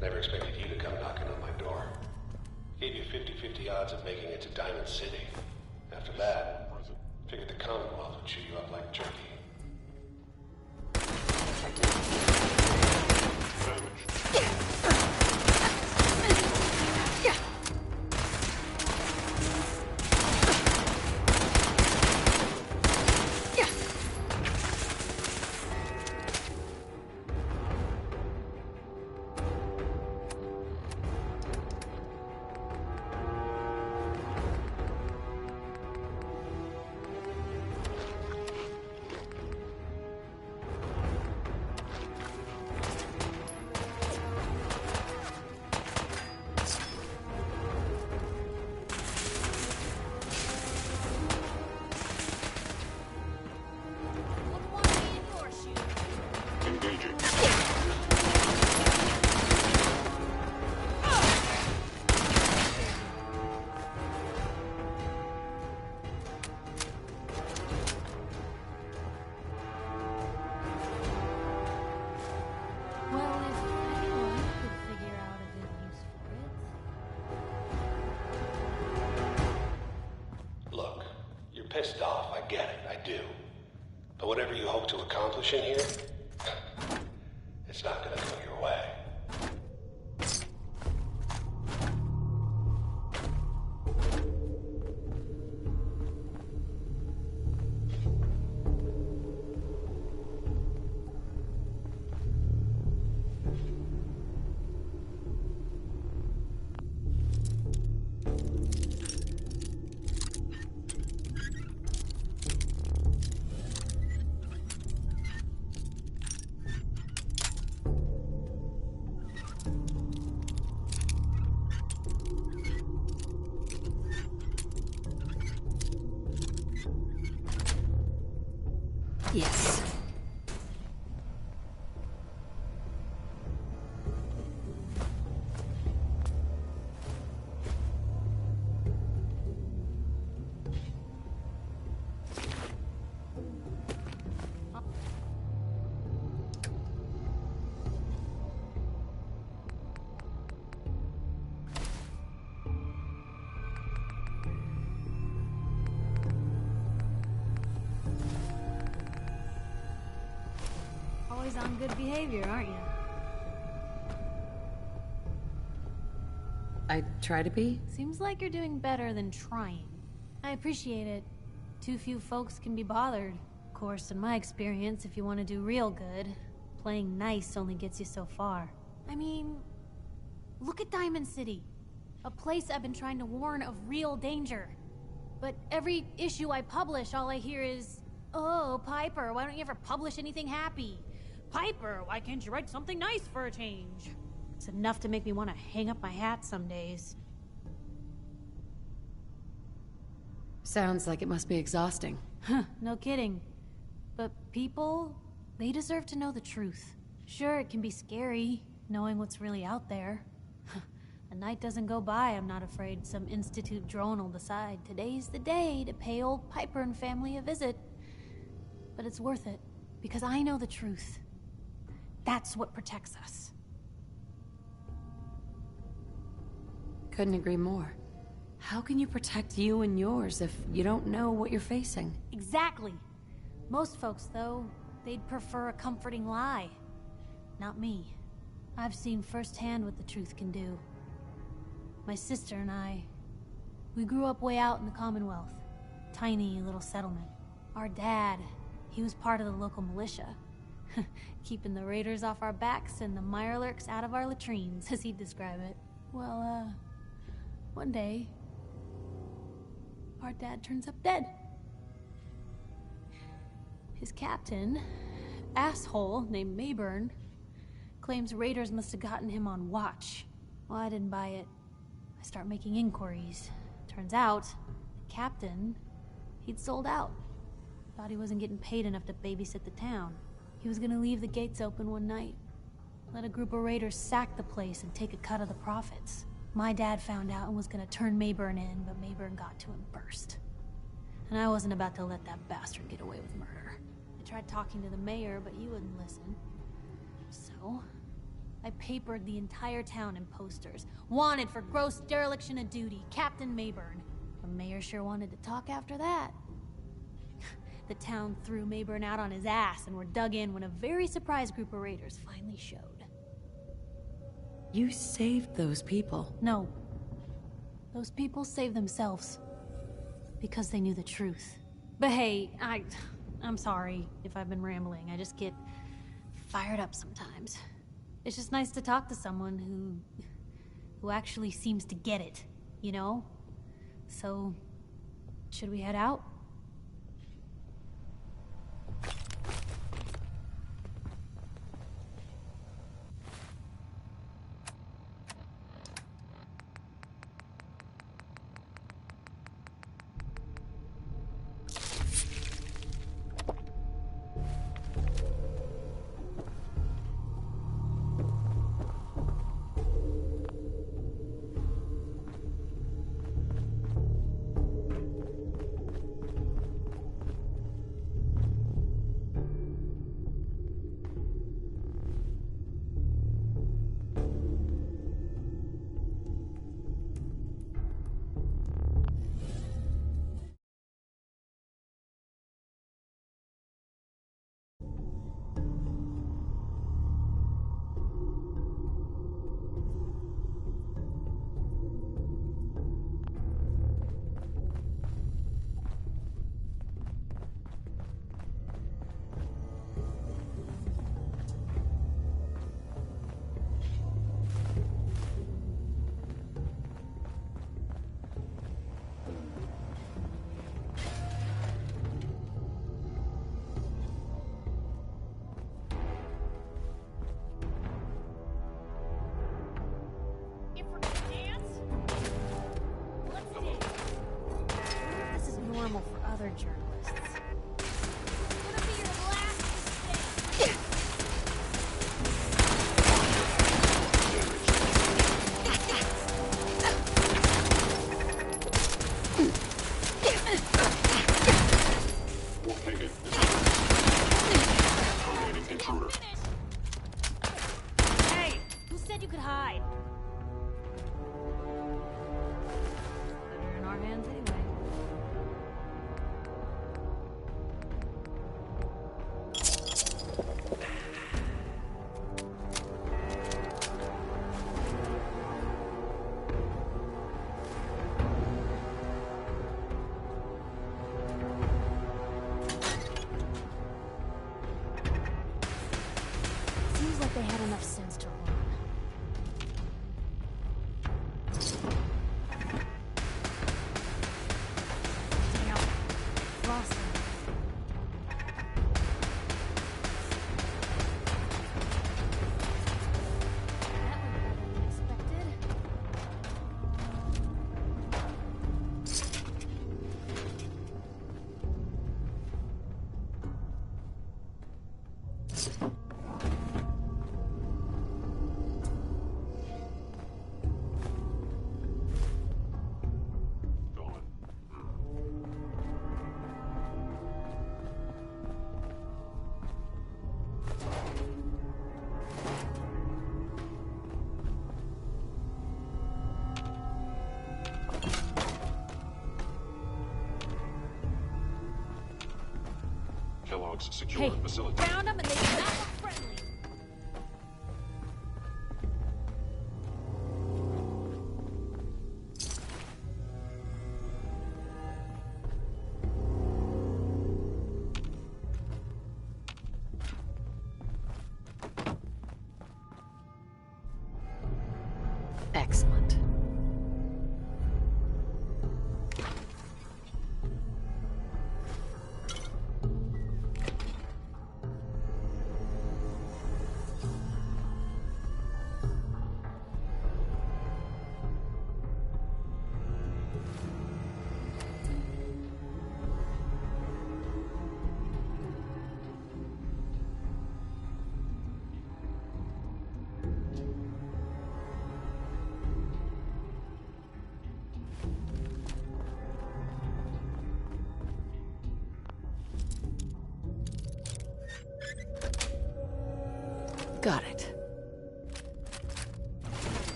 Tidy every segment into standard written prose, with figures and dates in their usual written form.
Never expected you to come knocking on my door. Gave you 50-50 odds of making it to Diamond City. After that, figured the Commonwealth would chew you up like jerky. Pissed off, I get it, I do. But whatever you hope to accomplish in here, it's not gonna go your way. Yes. Always on good behavior, aren't you? I try to be. Seems like you're doing better than trying. I appreciate it. Too few folks can be bothered. Of course, in my experience, if you want to do real good, playing nice only gets you so far. I mean, look at Diamond City. A place I've been trying to warn of real danger. But every issue I publish, all I hear is, "Oh, Piper, why don't you ever publish anything happy? Piper, why can't you write something nice for a change?" It's enough to make me want to hang up my hat some days. Sounds like it must be exhausting. Huh, no kidding. But people, they deserve to know the truth. Sure, it can be scary, knowing what's really out there. A night doesn't go by, I'm not afraid some Institute drone will decide today's the day to pay old Piper and family a visit. But it's worth it, because I know the truth. That's what protects us. Couldn't agree more. How can you protect you and yours if you don't know what you're facing? Exactly. Most folks, though, they'd prefer a comforting lie. Not me. I've seen firsthand what the truth can do. My sister and I, we grew up way out in the Commonwealth. Tiny little settlement. Our dad, he was part of the local militia. Keeping the raiders off our backs and the mirelurks out of our latrines, as he'd describe it. Well, one day, our dad turns up dead. His captain, asshole named Mayburn, claims raiders must have gotten him on watch. Well, I didn't buy it. I start making inquiries. Turns out, the captain, he'd sold out. Thought he wasn't getting paid enough to babysit the town. He was gonna leave the gates open one night. Let a group of raiders sack the place and take a cut of the profits. My dad found out and was gonna turn Mayburn in, but Mayburn got to him first. And I wasn't about to let that bastard get away with murder. I tried talking to the mayor, but he wouldn't listen. So, I papered the entire town in posters. Wanted for gross dereliction of duty, Captain Mayburn. The mayor sure wanted to talk after that. The town threw Mayburn out on his ass and were dug in when a very surprised group of raiders finally showed. You saved those people. No. Those people saved themselves. Because they knew the truth. But hey, I'm sorry if I've been rambling. I just get fired up sometimes. It's just nice to talk to someone who actually seems to get it, you know? So, should we head out? Normal for other journalists. It's gonna be your last mistake. We'll take it. Remaining intruder. Hey, who said you could hide? Better in our hands anyway. Seems like they had enough sense to run. Damn. Lost him. That went better than expected. Gone. Kellogg's secure Hey, facility. found them and they did not look friendly. Excellent.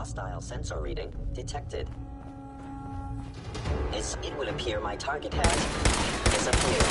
hostile sensor reading detected. It would appear my target has disappeared.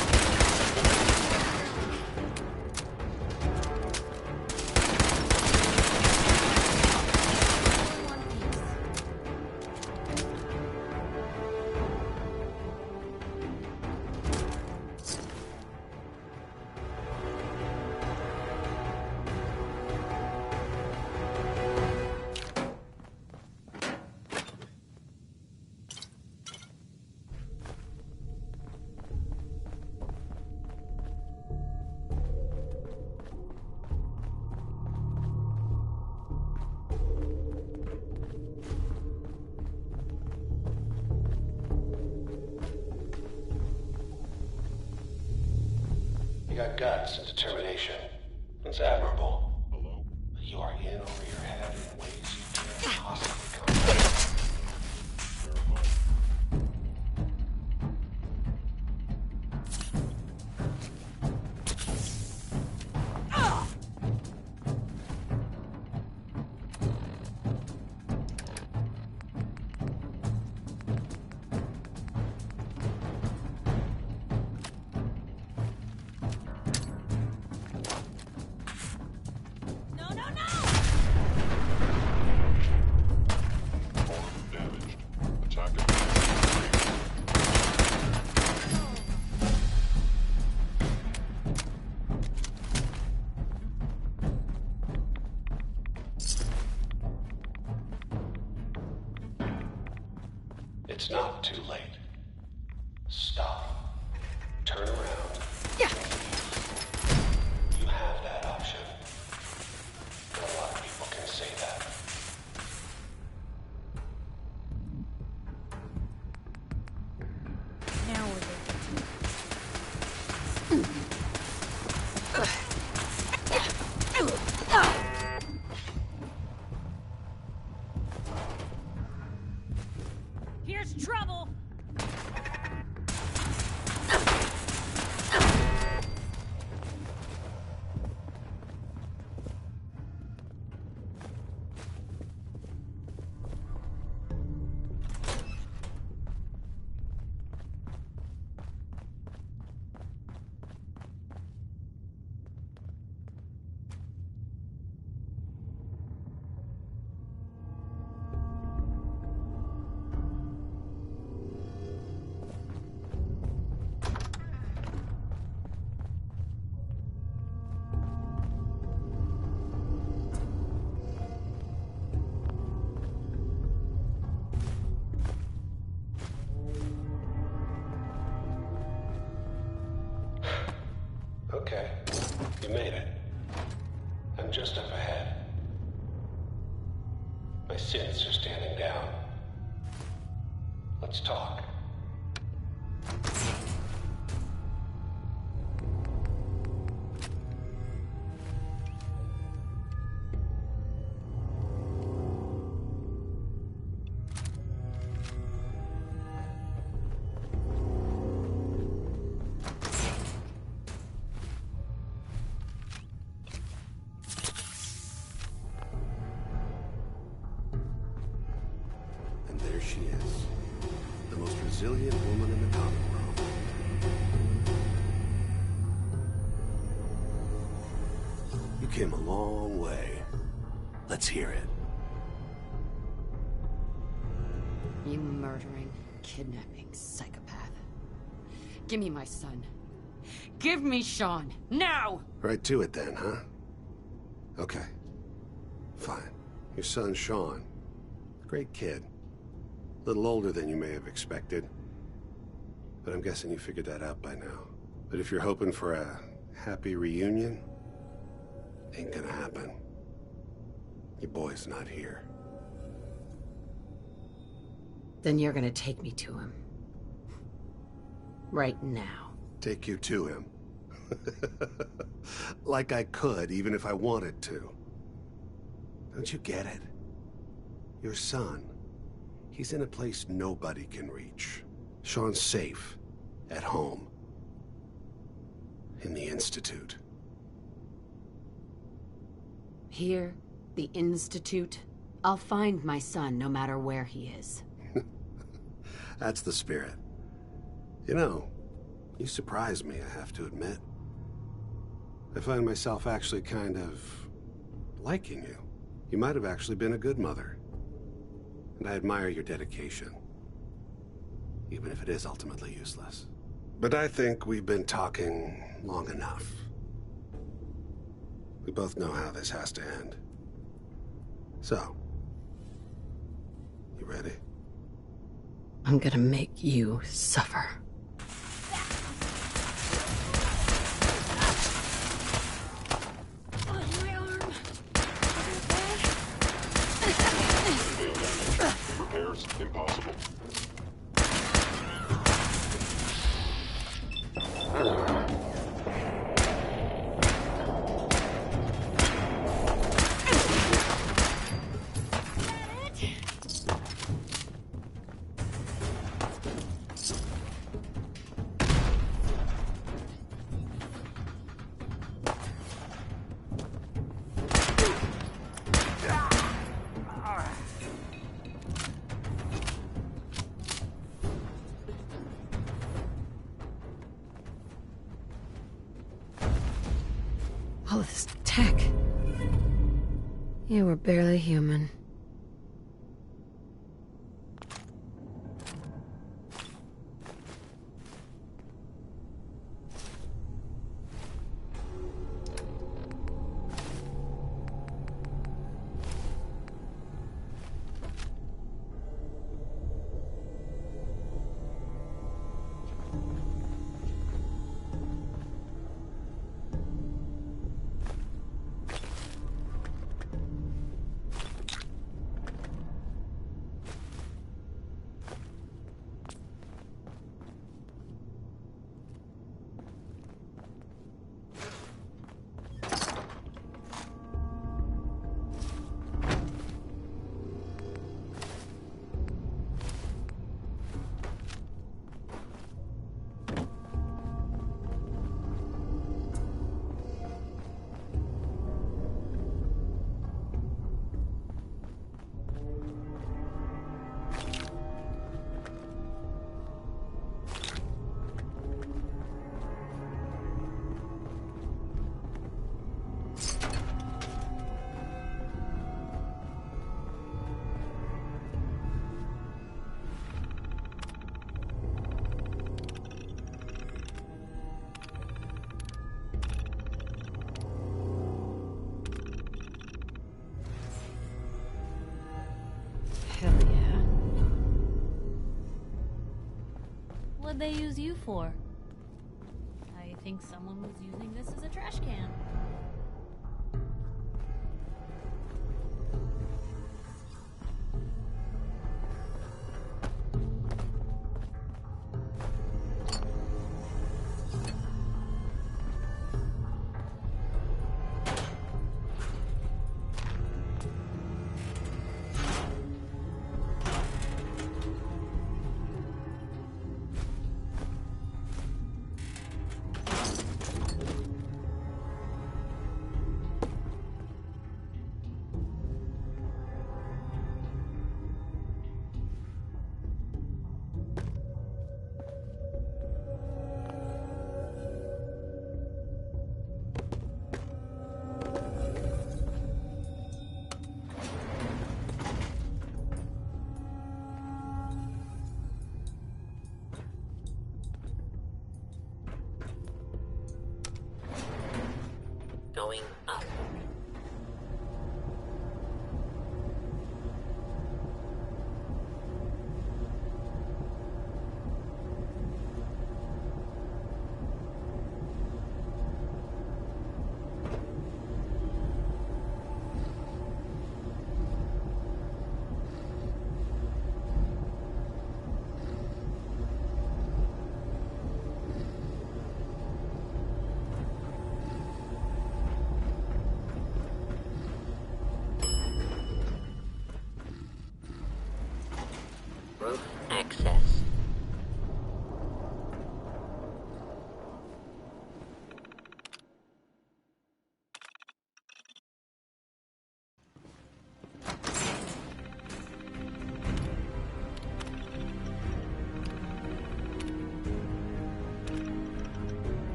You got guts and determination. It's admirable. But you are in over your head in ways you can't possibly comprehend. It's not too late. Stop. Turn around. You have that option. Not a lot of people can say that. Now we're good. Here's trouble! Okay, you made it. I'm just up ahead. My sins are standing down. Let's talk. There she is, the most resilient woman in the Commonwealth. You came a long way. Let's hear it. You murdering, kidnapping psychopath. Give me my son. Give me Sean, now! Right to it then, huh? Okay. Fine. Your son, Sean. Great kid. A little older than you may have expected. But I'm guessing you figured that out by now. But if you're hoping for a happy reunion, ain't gonna happen. Your boy's not here. Then you're gonna take me to him. Right now. Take you to him. Like I could, even if I wanted to. Don't you get it? Your son, he's in a place nobody can reach. Sean's safe. At home. In the Institute. Here, the Institute. I'll find my son no matter where he is. That's the spirit. You know, you surprise me, I have to admit. I find myself actually kind of liking you. You might have actually been a good mother. And I admire your dedication. Even if it is ultimately useless. But I think we've been talking long enough. We both know how this has to end. So, you ready? I'm gonna make you suffer. Repairs impossible. All this tech. You were barely human. Hell yeah. What'd they use you for? I think someone was using this as a trash can. Going up.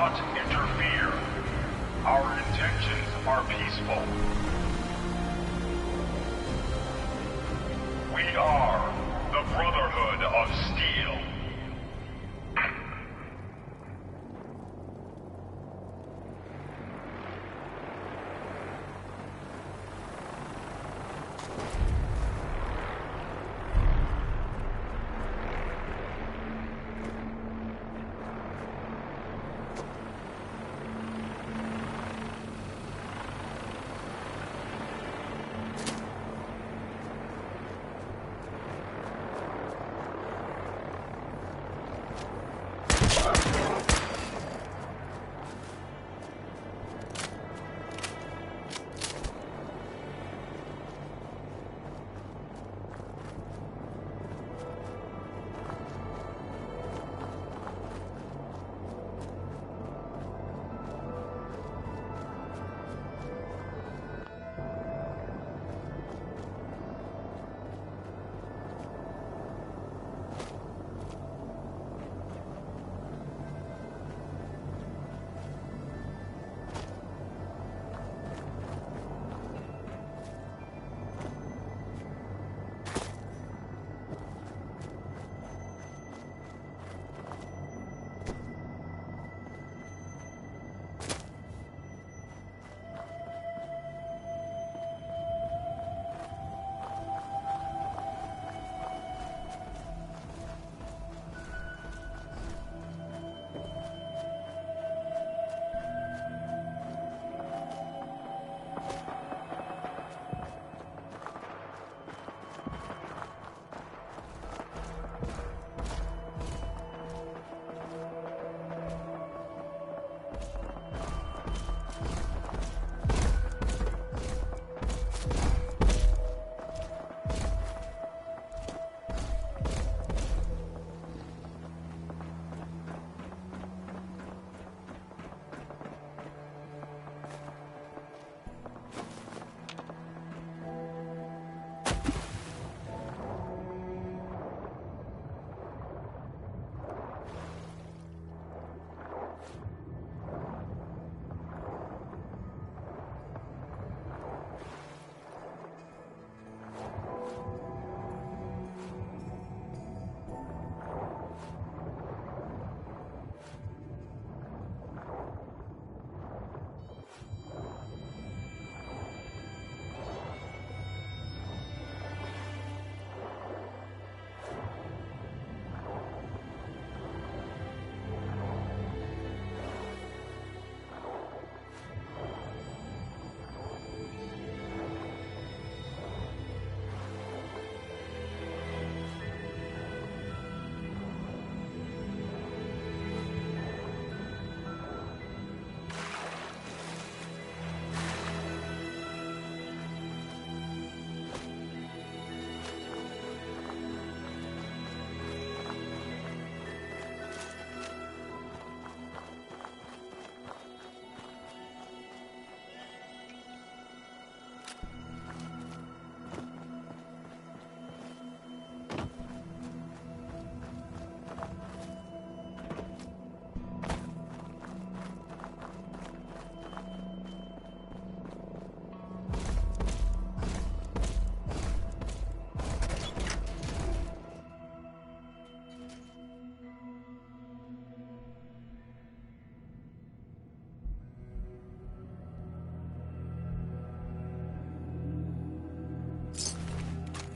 not interfere. Our intentions are peaceful. We are the Brotherhood of Steel.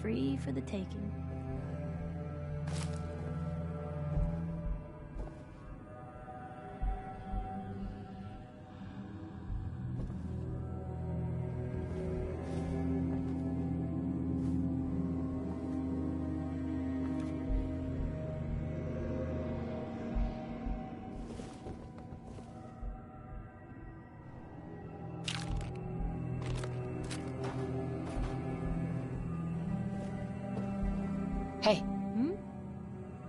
Free for the taking. Hey,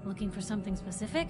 Looking for something specific?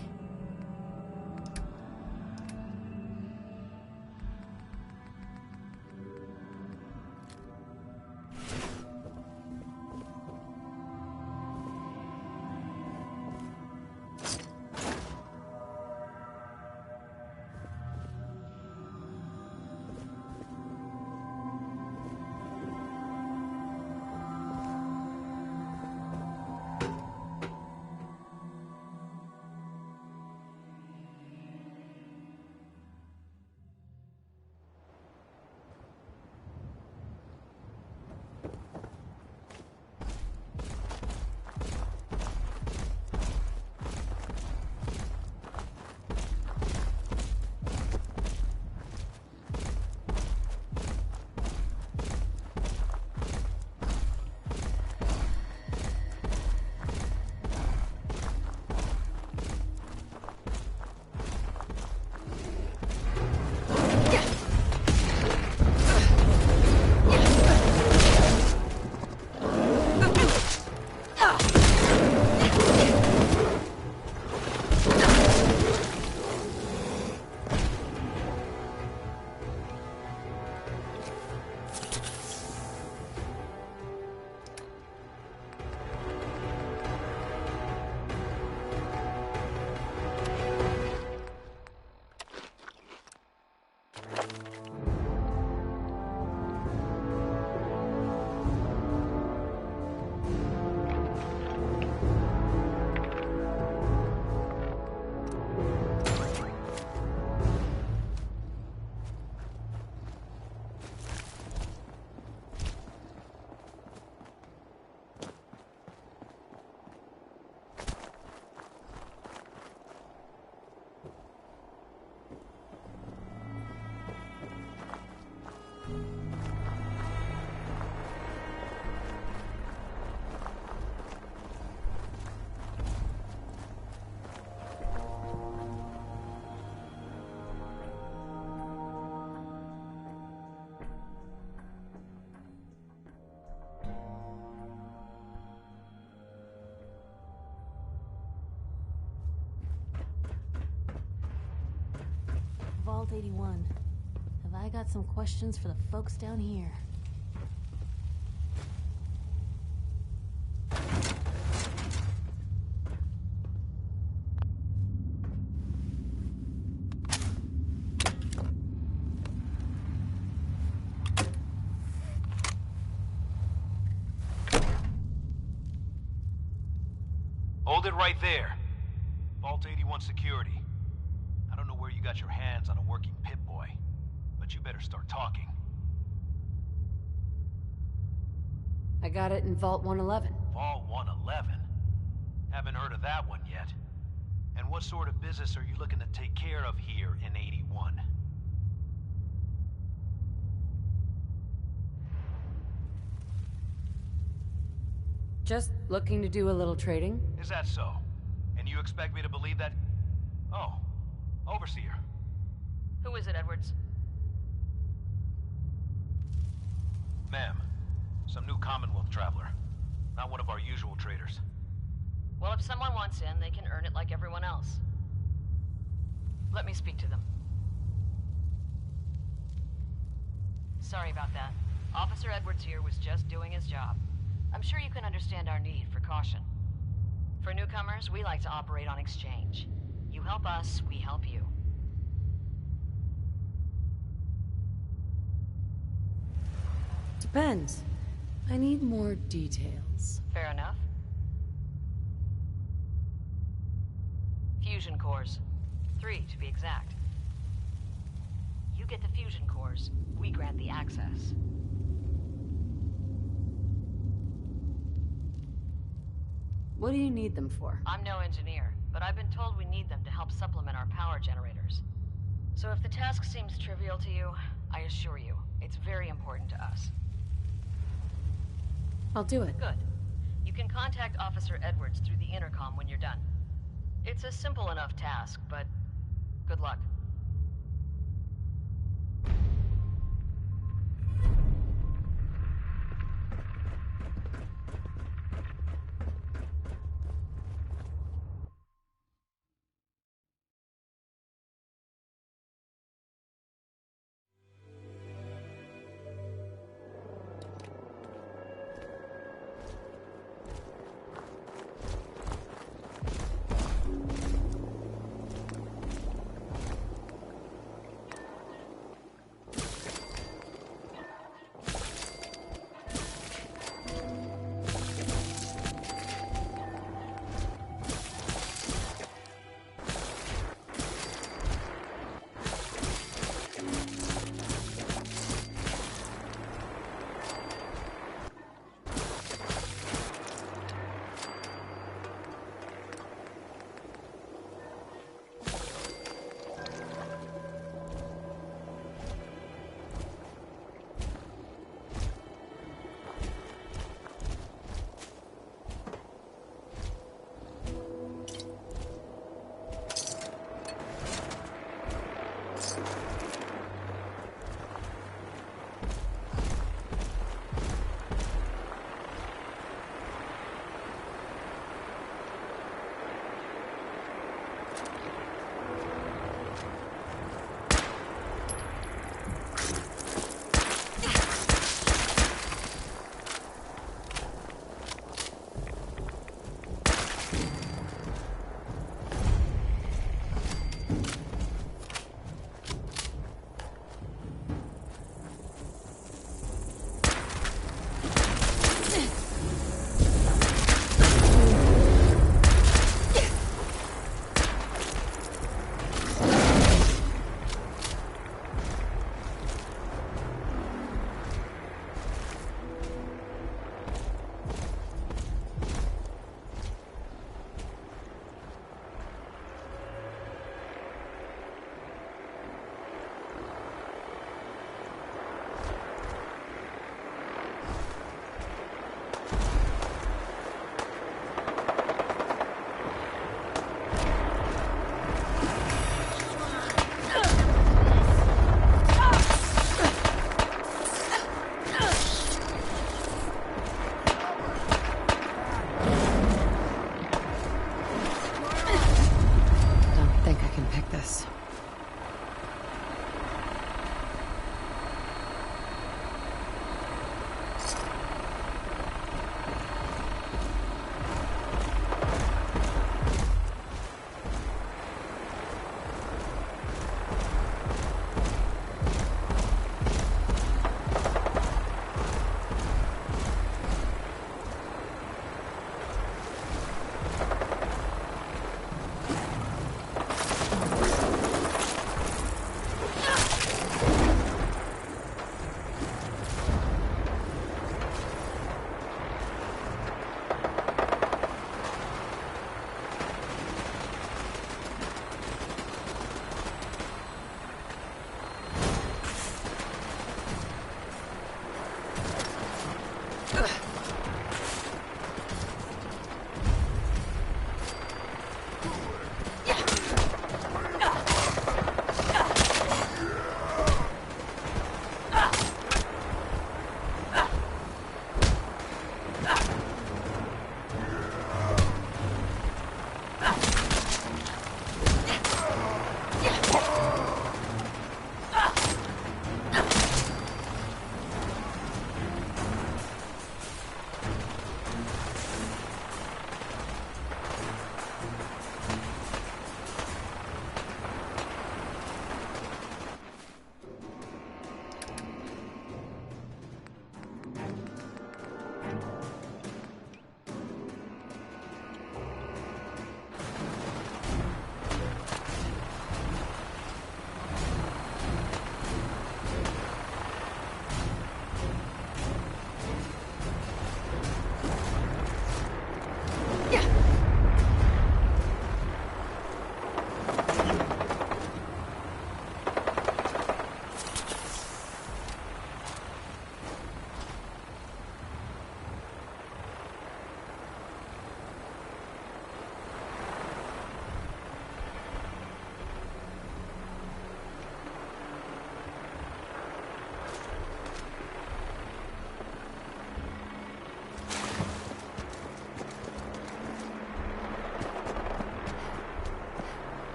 Vault 81. Have I got some questions for the folks down here? Hold it right there. Vault 81 security. I don't know where you got your hands on a working Pip-Boy, but you better start talking. I got it in Vault 111. Vault 111? Haven't heard of that one yet. And what sort of business are you looking to take care of here in 81? Just looking to do a little trading. Is that so? And you expect me to believe that? Oh, Overseer. Who is it, Edwards? Ma'am, some new Commonwealth traveler. Not one of our usual traders. Well, if someone wants in, they can earn it like everyone else. Let me speak to them. Sorry about that. Officer Edwards here was just doing his job. I'm sure you can understand our need for caution. For newcomers, we like to operate on exchange. You help us, we help you. Depends. I need more details. Fair enough. Fusion cores. 3, to be exact. You get the fusion cores, we grant the access. What do you need them for? I'm no engineer, but I've been told we need them to help supplement our power generators. So if the task seems trivial to you, I assure you, it's very important to us. I'll do it. Good. You can contact Officer Edwards through the intercom when you're done. It's a simple enough task, but good luck.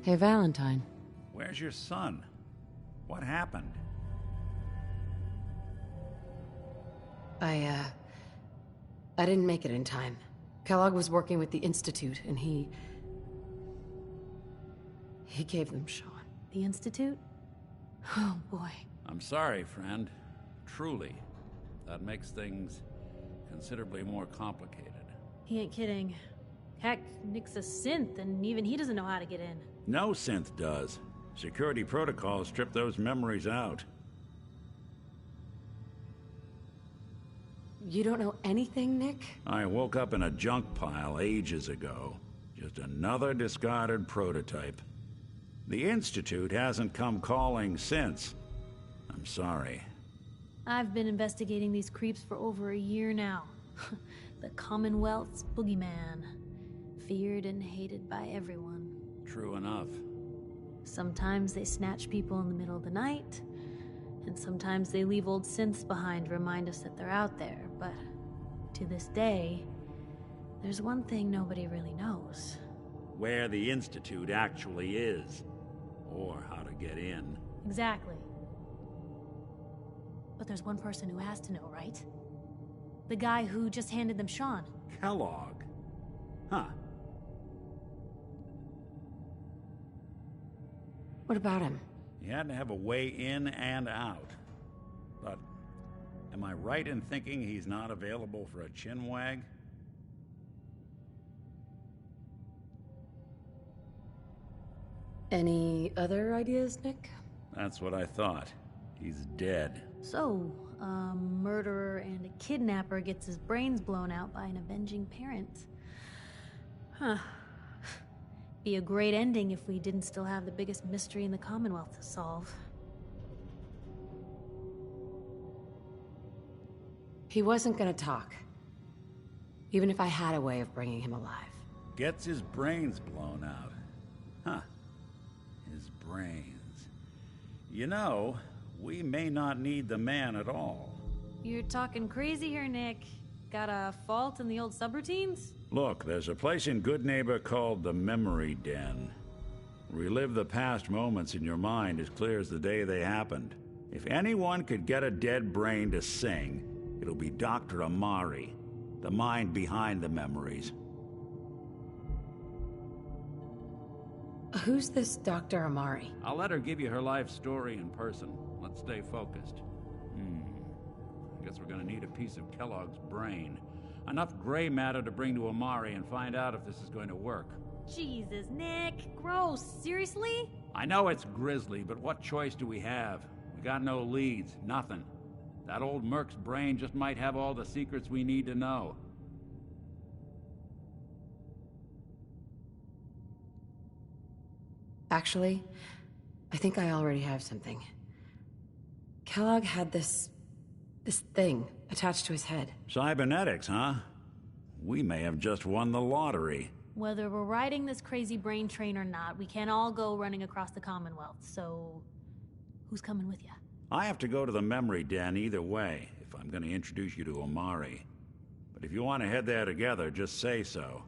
Hey, Valentine. Where's your son? What happened? I didn't make it in time. Kellogg was working with the Institute, and he gave them Sean. The Institute? Oh, boy. I'm sorry, friend. Truly. That makes things considerably more complicated. He ain't kidding. Heck, Nick's a synth, and even he doesn't know how to get in. No synth does. Security protocols strip those memories out. You don't know anything, Nick? I woke up in a junk pile ages ago. Just another discarded prototype. The Institute hasn't come calling since. I'm sorry. I've been investigating these creeps for over a year now. The Commonwealth's boogeyman. Feared and hated by everyone. True enough. Sometimes they snatch people in the middle of the night, and sometimes they leave old synths behind to remind us that they're out there, but to this day, there's one thing nobody really knows. Where the Institute actually is. Or how to get in. Exactly. But there's one person who has to know, right? The guy who just handed them Sean. Kellogg? Huh. What about him? He had to have a way in and out. But am I right in thinking he's not available for a chinwag? Any other ideas, Nick? That's what I thought. He's dead. So, a murderer and a kidnapper gets his brains blown out by an avenging parent. Huh. Be a great ending if we didn't still have the biggest mystery in the Commonwealth to solve. He wasn't gonna talk. Even if I had a way of bringing him alive. Gets his brains blown out. Huh. His brains. You know, we may not need the man at all. You're talking crazy here, Nick. Got a fault in the old subroutines? Look, there's a place in Good Neighbor called the Memory Den. Relive the past moments in your mind as clear as the day they happened. If anyone could get a dead brain to sing, it'll be Dr. Amari, the mind behind the memories. Who's this Dr. Amari? I'll let her give you her life story in person. Let's stay focused. I guess we're gonna need a piece of Kellogg's brain. Enough gray matter to bring to Amari and find out if this is going to work. Jesus, Nick. Gross. Seriously? I know it's grisly, but what choice do we have? We got no leads, nothing. That old Merc's brain just might have all the secrets we need to know. Actually, I think I already have something. Kellogg had this thing attached to his head. Cybernetics, huh? We may have just won the lottery. Whether we're riding this crazy brain train or not, we can't all go running across the Commonwealth, so... who's coming with you? I have to go to the Memory Den either way, if I'm gonna introduce you to Amari. But if you want to head there together, just say so.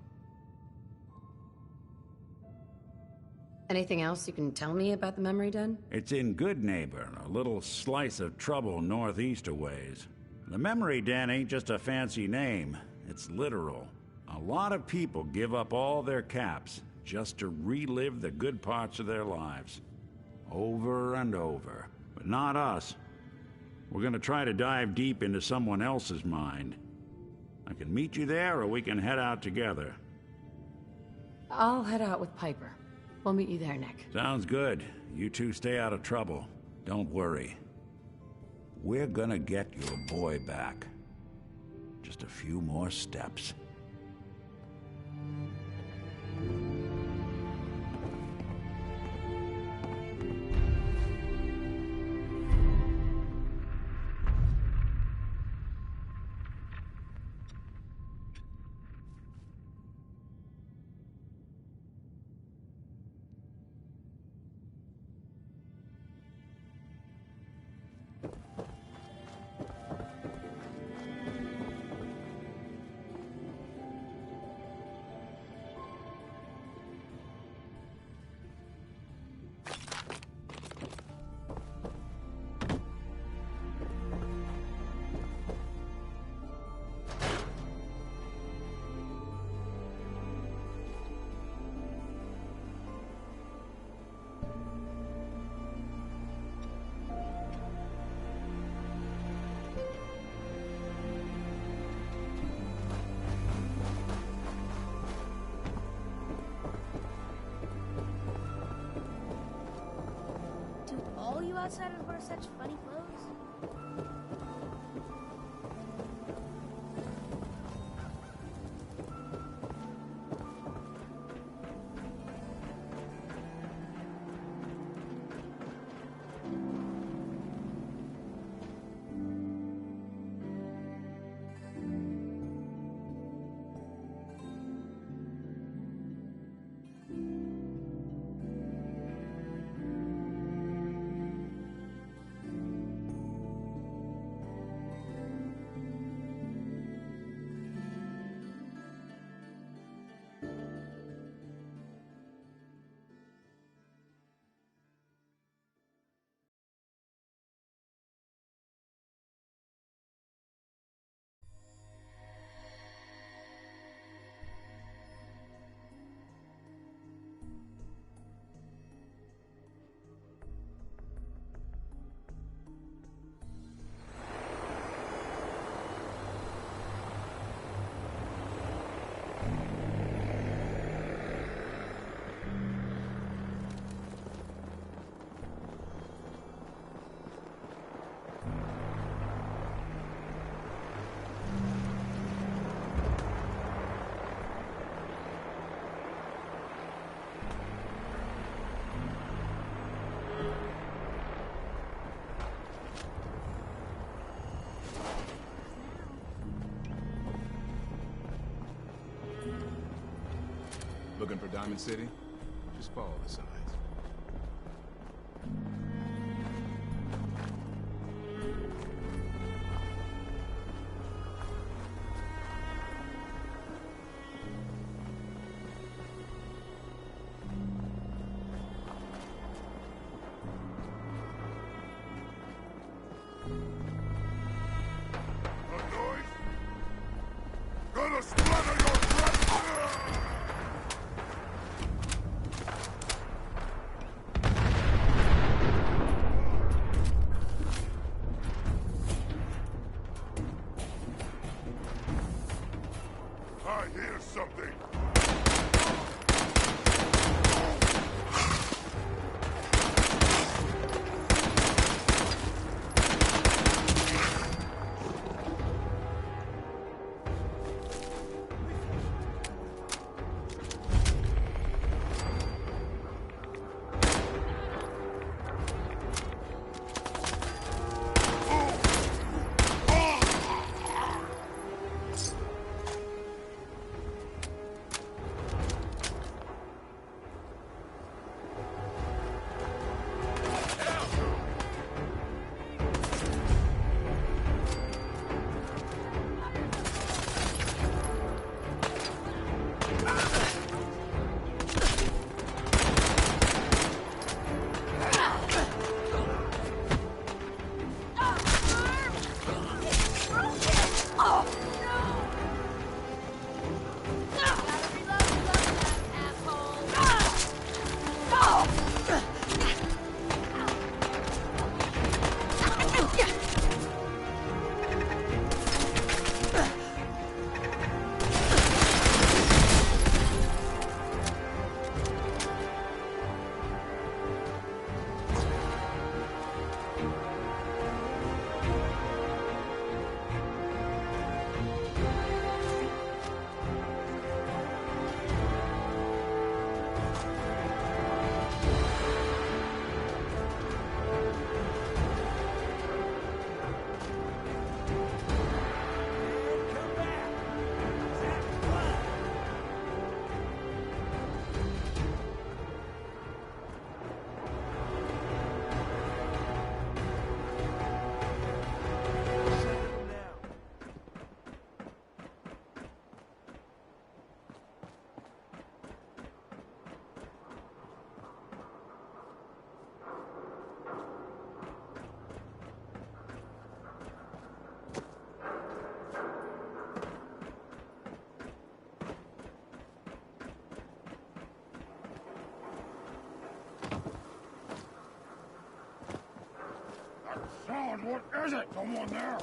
Anything else you can tell me about the Memory Den? It's in Good Neighbor, a little slice of trouble northeast a ways. The Memory Den ain't just a fancy name, it's literal. A lot of people give up all their caps just to relive the good parts of their lives. Over and over. But not us. We're gonna try to dive deep into someone else's mind. I can meet you there, or we can head out together. I'll head out with Piper. We'll meet you there, Nick. Sounds good. You two stay out of trouble. Don't worry. We're gonna get your boy back. Just a few more steps. outside and wear such funny clothes? Looking for Diamond City? Just follow the signs. I hear something! Sound, what is it? Someone there?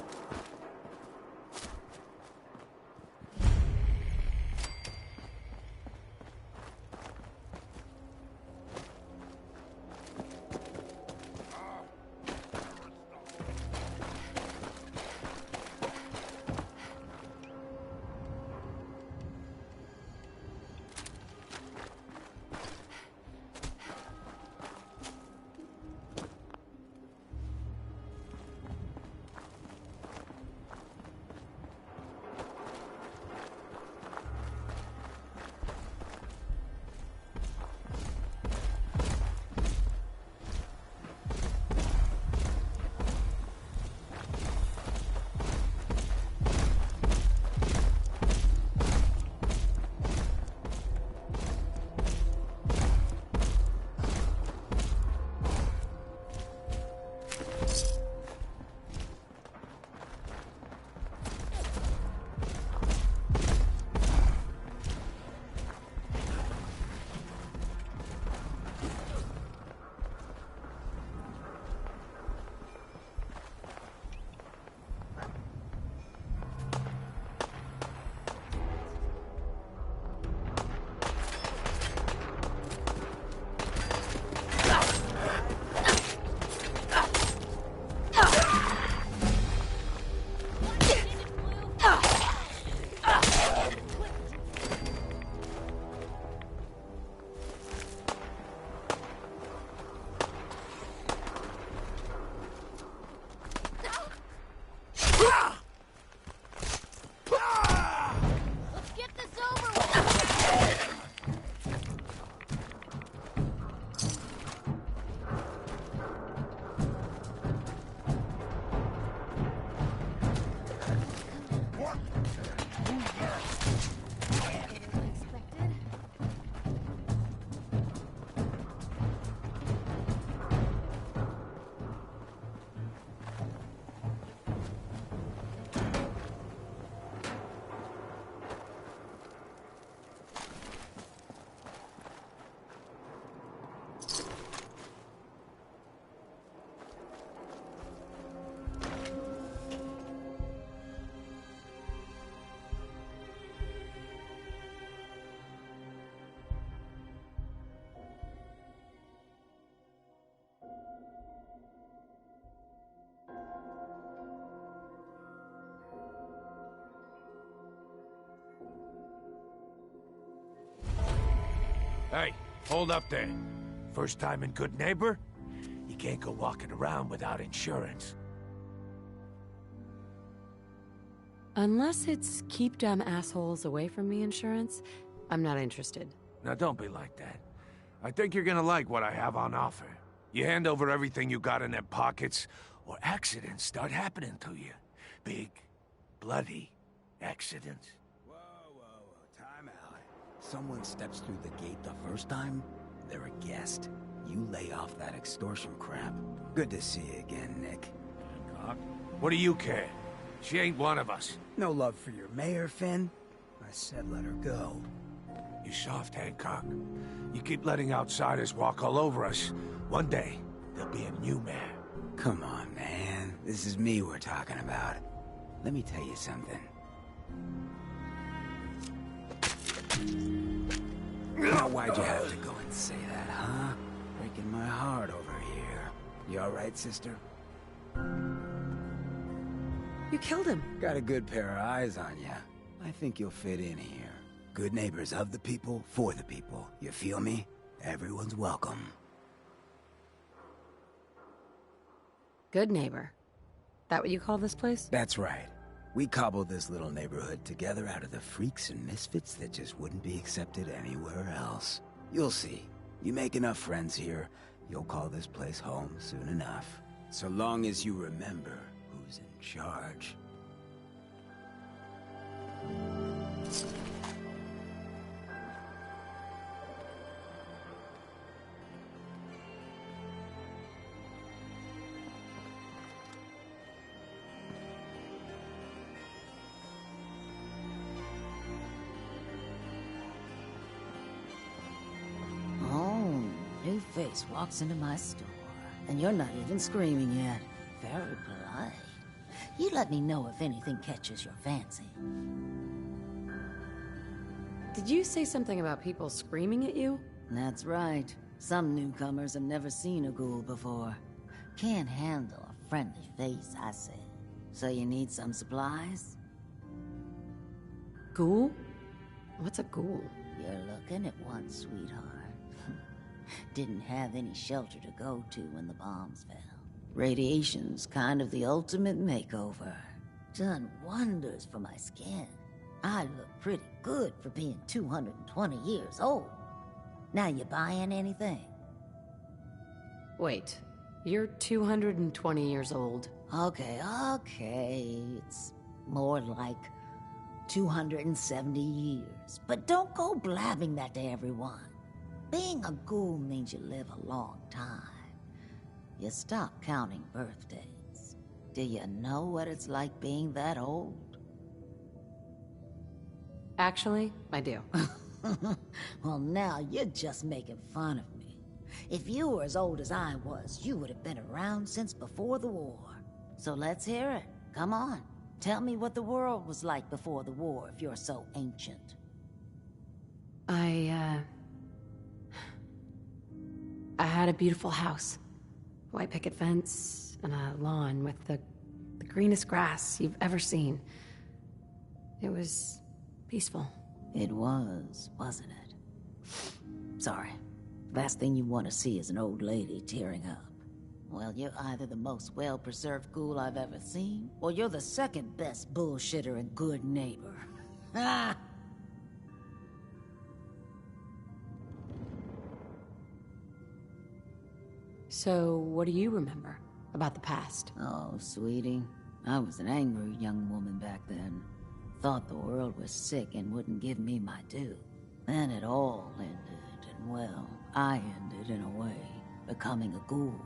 Hey, hold up there. First time in Good Neighbor? You can't go walking around without insurance. Unless it's keep dumb assholes away from me insurance, I'm not interested. Now don't be like that. I think you're gonna like what I have on offer. You hand over everything you got in them pockets, or accidents start happening to you. Big, bloody accidents. Whoa, time out. Someone steps through the gate the first time, they're a guest. You lay off that extortion crap. Good to see you again, Nick. Hancock? What do you care? She ain't one of us. No love for your mayor, Finn? I said let her go. You soft, Hancock. You keep letting outsiders walk all over us. One day, there'll be a new mayor. Come on, man. This is me we're talking about. Let me tell you something. Now, why'd you have to go and say that, huh? Breaking my heart over here. You alright, sister? You killed him. Got a good pair of eyes on ya. I think you'll fit in here. Good neighbors of the people, for the people. You feel me? Everyone's welcome. Good neighbor. That what you call this place? That's right. We cobbled this little neighborhood together out of the freaks and misfits that just wouldn't be accepted anywhere else. You'll see. You make enough friends here, you'll call this place home soon enough. So long as you remember who's in charge. New face walks into my store, and you're not even screaming yet. Very polite. You let me know if anything catches your fancy. Did you say something about people screaming at you? That's right. Some newcomers have never seen a ghoul before. Can't handle a friendly face, I say. So you need some supplies? Ghoul? What's a ghoul? You're looking at one, sweetheart. Didn't have any shelter to go to when the bombs fell. Radiation's kind of the ultimate makeover. Done wonders for my skin. I look pretty good for being 220 years old. Now you buying anything? Wait, you're 220 years old. Okay. It's more like 270 years. But don't go blabbing that to everyone. Being a ghoul means you live a long time. You stop counting birthdays. Do you know what it's like being that old? Actually, I do. Well, now you're just making fun of me. If you were as old as I was, you would have been around since before the war. So let's hear it. Come on. Tell me what the world was like before the war if you're so ancient. I had a beautiful house. White picket fence and a lawn with the greenest grass you've ever seen. It was peaceful. It was, wasn't it? Sorry. Last thing you want to see is an old lady tearing up. Well, you're either the most well-preserved ghoul I've ever seen, or you're the second best bullshitter and good neighbor. Ah! So, what do you remember about the past? Oh, sweetie. I was an angry young woman back then. Thought the world was sick and wouldn't give me my due. Then it all ended, and well, I ended in a way, becoming a ghoul.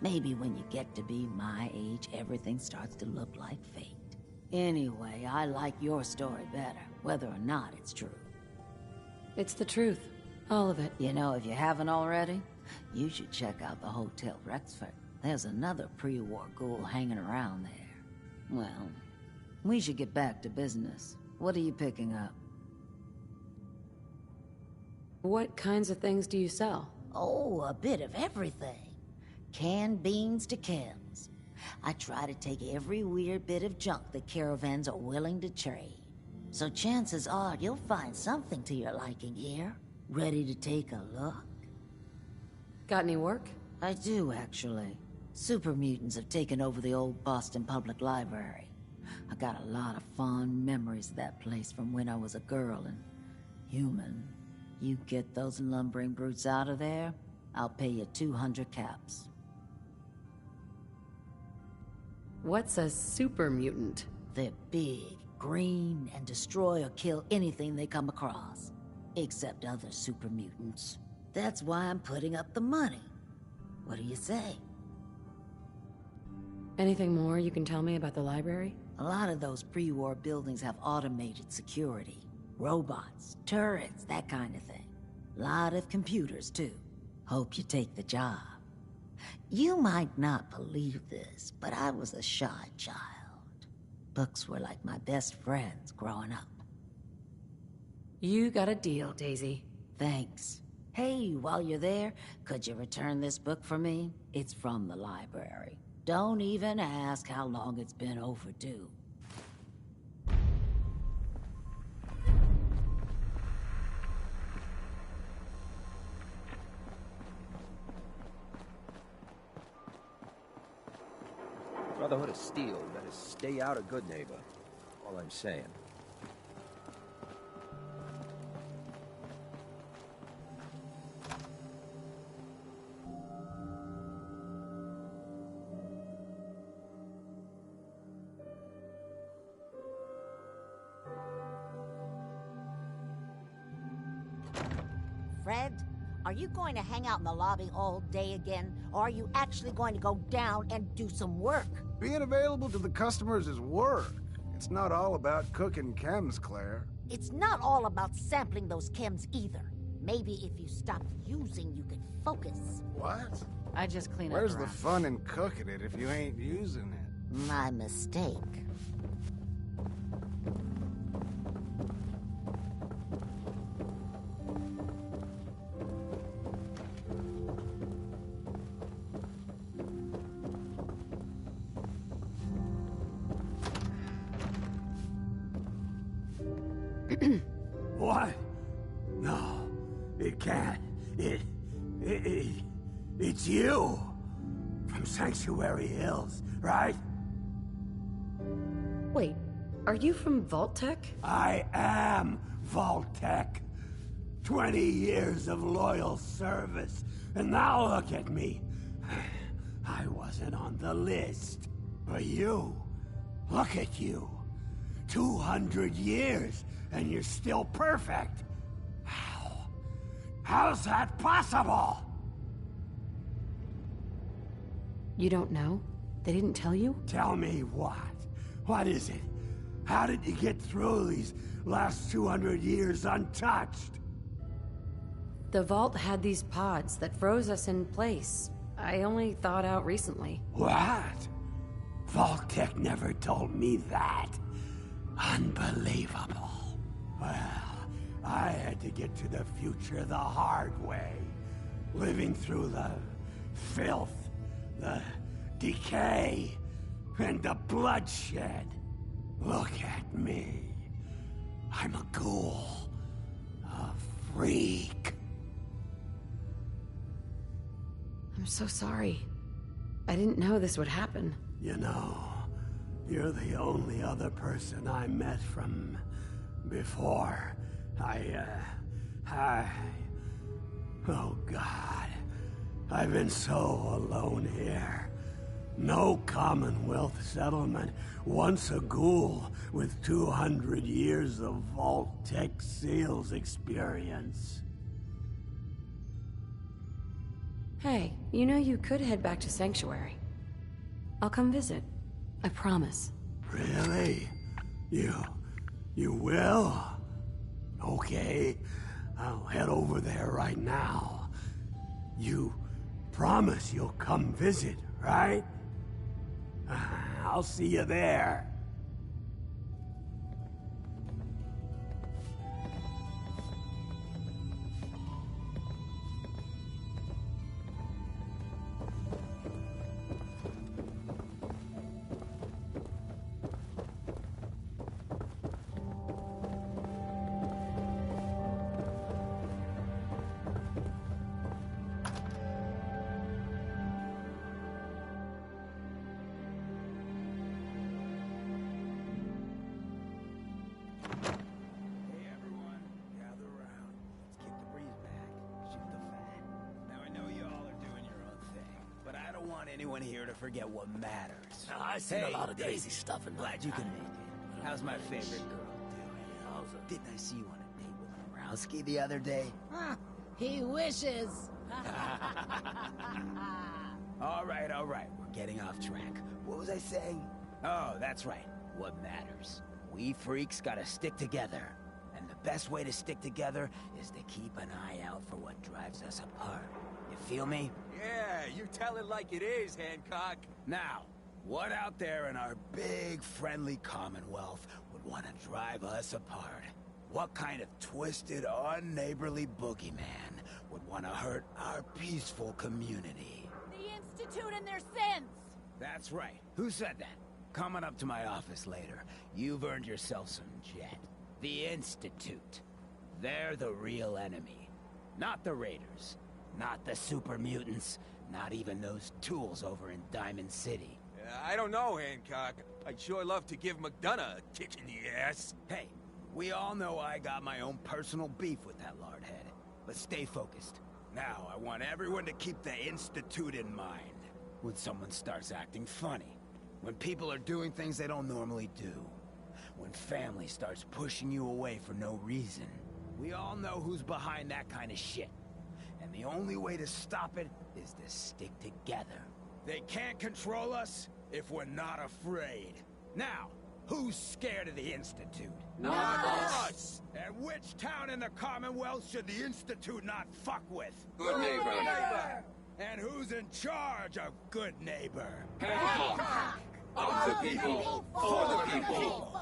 Maybe when you get to be my age, everything starts to look like fate. Anyway, I like your story better, whether or not it's true. It's the truth. All of it. You know, if you haven't already, you should check out the Hotel Rexford. There's another pre-war ghoul hanging around there. Well, we should get back to business. What are you picking up? What kinds of things do you sell? Oh, a bit of everything. Canned beans to chems. I try to take every weird bit of junk the caravans are willing to trade. So chances are you'll find something to your liking here. Ready to take a look? Got any work? I do, actually. Super mutants have taken over the old Boston Public Library. I got a lot of fond memories of that place from when I was a girl and human. You get those lumbering brutes out of there, I'll pay you 200 caps. What's a super mutant? They're big, green, and destroy or kill anything they come across. Except other super mutants. That's why I'm putting up the money. What do you say? Anything more you can tell me about the library? A lot of those pre-war buildings have automated security. Robots, turrets, that kind of thing. Lot of computers, too. Hope you take the job. You might not believe this, but I was a shy child. Books were like my best friends growing up. You got a deal, Daisy. Thanks. Hey, while you're there, could you return this book for me? It's from the library. Don't even ask how long it's been overdue. Brotherhood of Steel, better stay out of good neighbor. All I'm saying. Fred, are you going to hang out in the lobby all day again, or are you actually going to go down and do some work? Being available to the customers is work. It's not all about cooking chems, Claire. It's not all about sampling those chems either. Maybe if you stopped using, you could focus. What? I just clean up Where's the around. fun in cooking it if you ain't using it? My mistake. What? No, it can't. It's you. From Sanctuary Hills, right? Wait, are you from Vault-Tech? I am Vault-Tech. 20 years of loyal service, and now look at me. I wasn't on the list. But you, look at you. 200 years, and you're still perfect. How? How's that possible? You don't know? They didn't tell you? Tell me what? What is it? How did you get through these last 200 years untouched? The Vault had these pods that froze us in place. I only thawed out recently. What? Vault-Tech never told me that. Unbelievable. Well, I had to get to the future the hard way. Living through the filth, the decay, and the bloodshed. Look at me. I'm a ghoul. A freak. I'm so sorry. I didn't know this would happen. You know, you're the only other person I met from before. Oh God. I've been so alone here. No Commonwealth settlement. Once a ghoul with 200 years of Vault-Tech sales experience. Hey, you know you could head back to Sanctuary. I'll come visit. I promise. Really? You will? Okay, I'll head over there right now. You promise you'll come visit, right? I'll see you there. anyone here to forget what matters. I seen a lot of Daisy, crazy stuff in my glad you can time. make it. How's my favorite girl doing? Didn't I see you on a date with Morowski the other day? He wishes. All right, we're getting off track. What was I saying? Oh, that's right. What matters. We freaks gotta stick together. And the best way to stick together is to keep an eye out for what drives us apart. You feel me? Yeah, you tell it like it is, Hancock. Now, what out there in our big, friendly Commonwealth would want to drive us apart? What kind of twisted, unneighborly boogeyman would want to hurt our peaceful community? The Institute and their sins! That's right. Who said that? Coming up to my office later, you've earned yourself some jet. The Institute. They're the real enemy. Not the Raiders. Not the super mutants. Not even those tools over in Diamond City. I don't know, Hancock. I'd sure love to give McDonough a kick in the ass. Hey, we all know I got my own personal beef with that lardhead. But stay focused. Now, I want everyone to keep the Institute in mind. When someone starts acting funny. When people are doing things they don't normally do. When family starts pushing you away for no reason. We all know who's behind that kind of shit. And the only way to stop it is to stick together. They can't control us if we're not afraid. Now, who's scared of the Institute? Not us! And which town in the Commonwealth should the Institute not fuck with? Good neighbor. And who's in charge of good neighbor? Hancock! Of the people, for the people.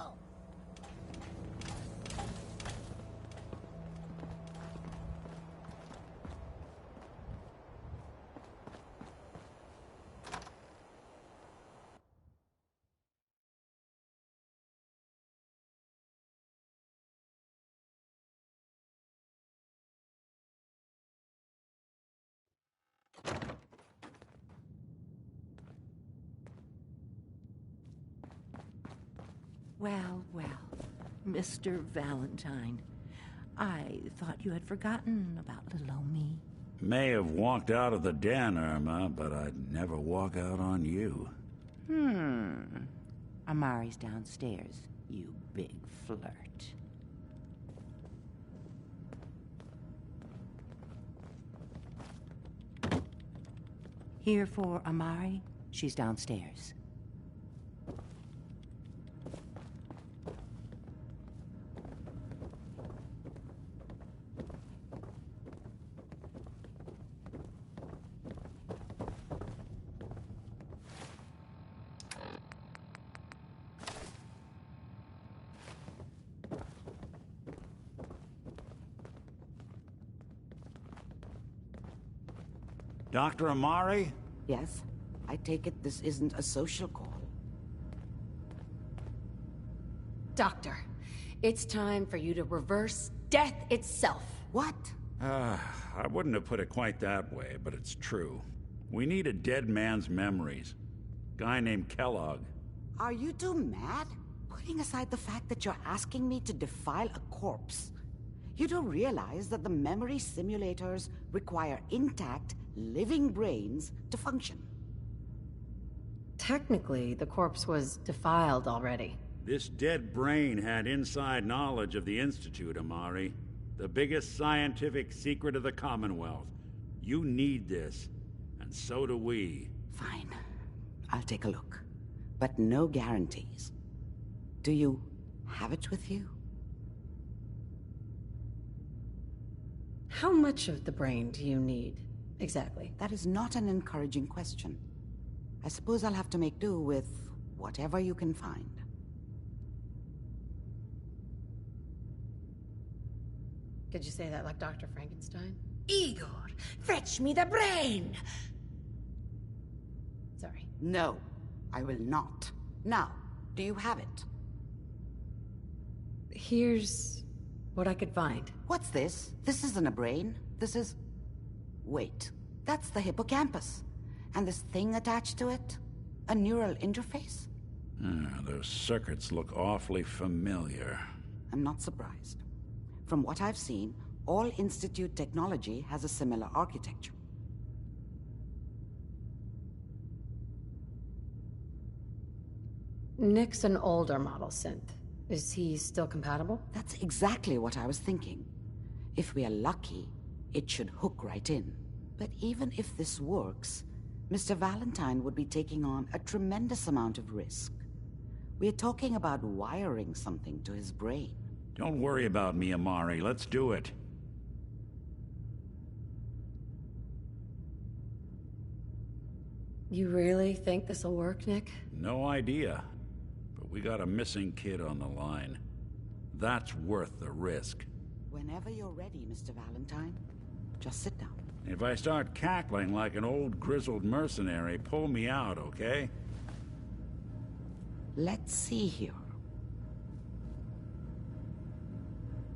Well, well, Mr. Valentine. I thought you had forgotten about little old me. May have walked out of the den, Irma, but I'd never walk out on you. Amari's downstairs, you big flirt. Here for Amari? She's downstairs. Dr. Amari? Yes? I take it this isn't a social call. Doctor, it's time for you to reverse death itself. What? I wouldn't have put it quite that way, but it's true. We need a dead man's memories. Guy named Kellogg. Are you two mad? Putting aside the fact that you're asking me to defile a corpse, you do realize that the memory simulators require intact, living brains to function. Technically, the corpse was defiled already. This dead brain had inside knowledge of the Institute, Amari. The biggest scientific secret of the Commonwealth. You need this, and so do we. Fine. I'll take a look. But no guarantees. Do you have it with you? How much of the brain do you need, exactly? That is not an encouraging question. I suppose I'll have to make do with whatever you can find. Did you say that like Dr. Frankenstein? Igor, fetch me the brain! Sorry. No, I will not. Now, do you have it? Here's what I could find. What's this? This isn't a brain. This is... Wait. That's the hippocampus. And this thing attached to it? A neural interface? Those circuits look awfully familiar. I'm not surprised. From what I've seen, all Institute technology has a similar architecture. Nick's an older model synth. Is he still compatible? That's exactly what I was thinking. If we are lucky, it should hook right in. But even if this works, Mr. Valentine would be taking on a tremendous amount of risk. We're talking about wiring something to his brain. Don't worry about me, Amari. Let's do it. You really think this'll work, Nick? No idea. But we got a missing kid on the line. That's worth the risk. Whenever you're ready, Mr. Valentine, just sit down. If I start cackling like an old grizzled mercenary, pull me out, okay? Let's see here.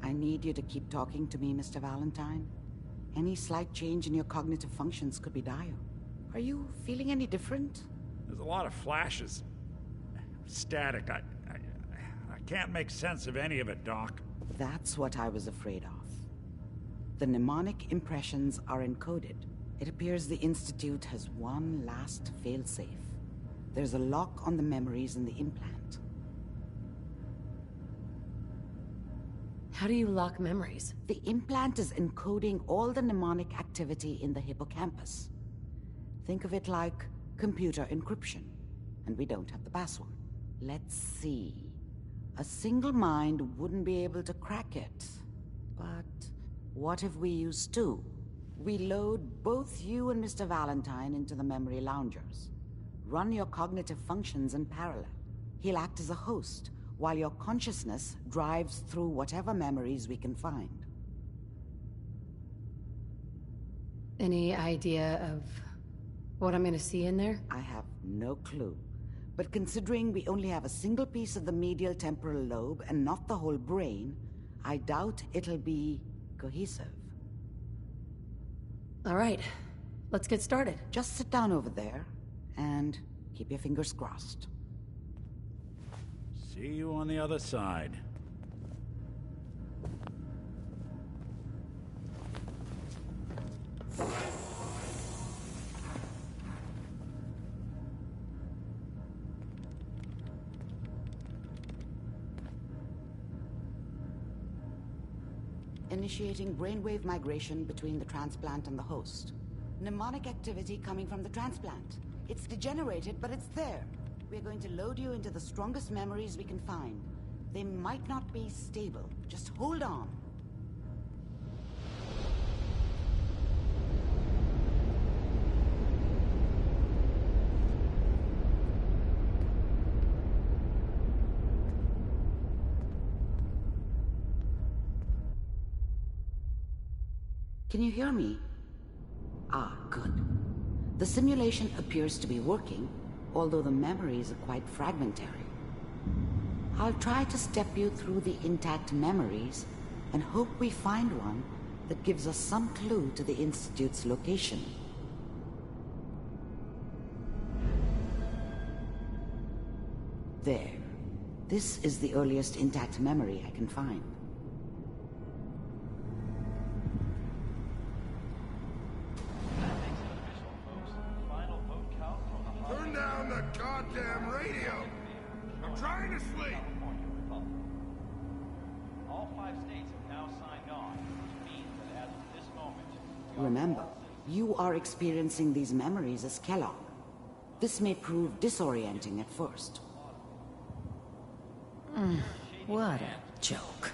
I need you to keep talking to me, Mr. Valentine. Any slight change in your cognitive functions could be dire. Are you feeling any different? There's a lot of flashes. Static. I can't make sense of any of it, Doc. That's what I was afraid of. The mnemonic impressions are encoded. It appears the Institute has one last failsafe. There's a lock on the memories in the implant. How do you lock memories? The implant is encoding all the mnemonic activity in the hippocampus. Think of it like computer encryption, and we don't have the password. Let's see. A single mind wouldn't be able to crack it. But what if we use two? We load both you and Mr. Valentine into the memory loungers. Run your cognitive functions in parallel. He'll act as a host, while your consciousness drives through whatever memories we can find. Any idea of what I'm gonna see in there? I have no clue. But considering we only have a single piece of the medial temporal lobe and not the whole brain, I doubt it'll be cohesive. All right, let's get started. Just sit down over there and keep your fingers crossed. See you on the other side. Initiating brainwave migration between the transplant and the host. Mnemonic activity coming from the transplant. It's degenerated, but it's there. We're going to load you into the strongest memories we can find. They might not be stable. Just hold on. Can you hear me? Ah, good. The simulation appears to be working, although the memories are quite fragmentary. I'll try to step you through the intact memories and hope we find one that gives us some clue to the Institute's location. There. This is the earliest intact memory I can find. Turn down the goddamn radio! I'm trying to sleep! All 5 states have now signed on, which means that as of this moment... Remember, you are experiencing these memories as Kellogg. This may prove disorienting at first. What a joke.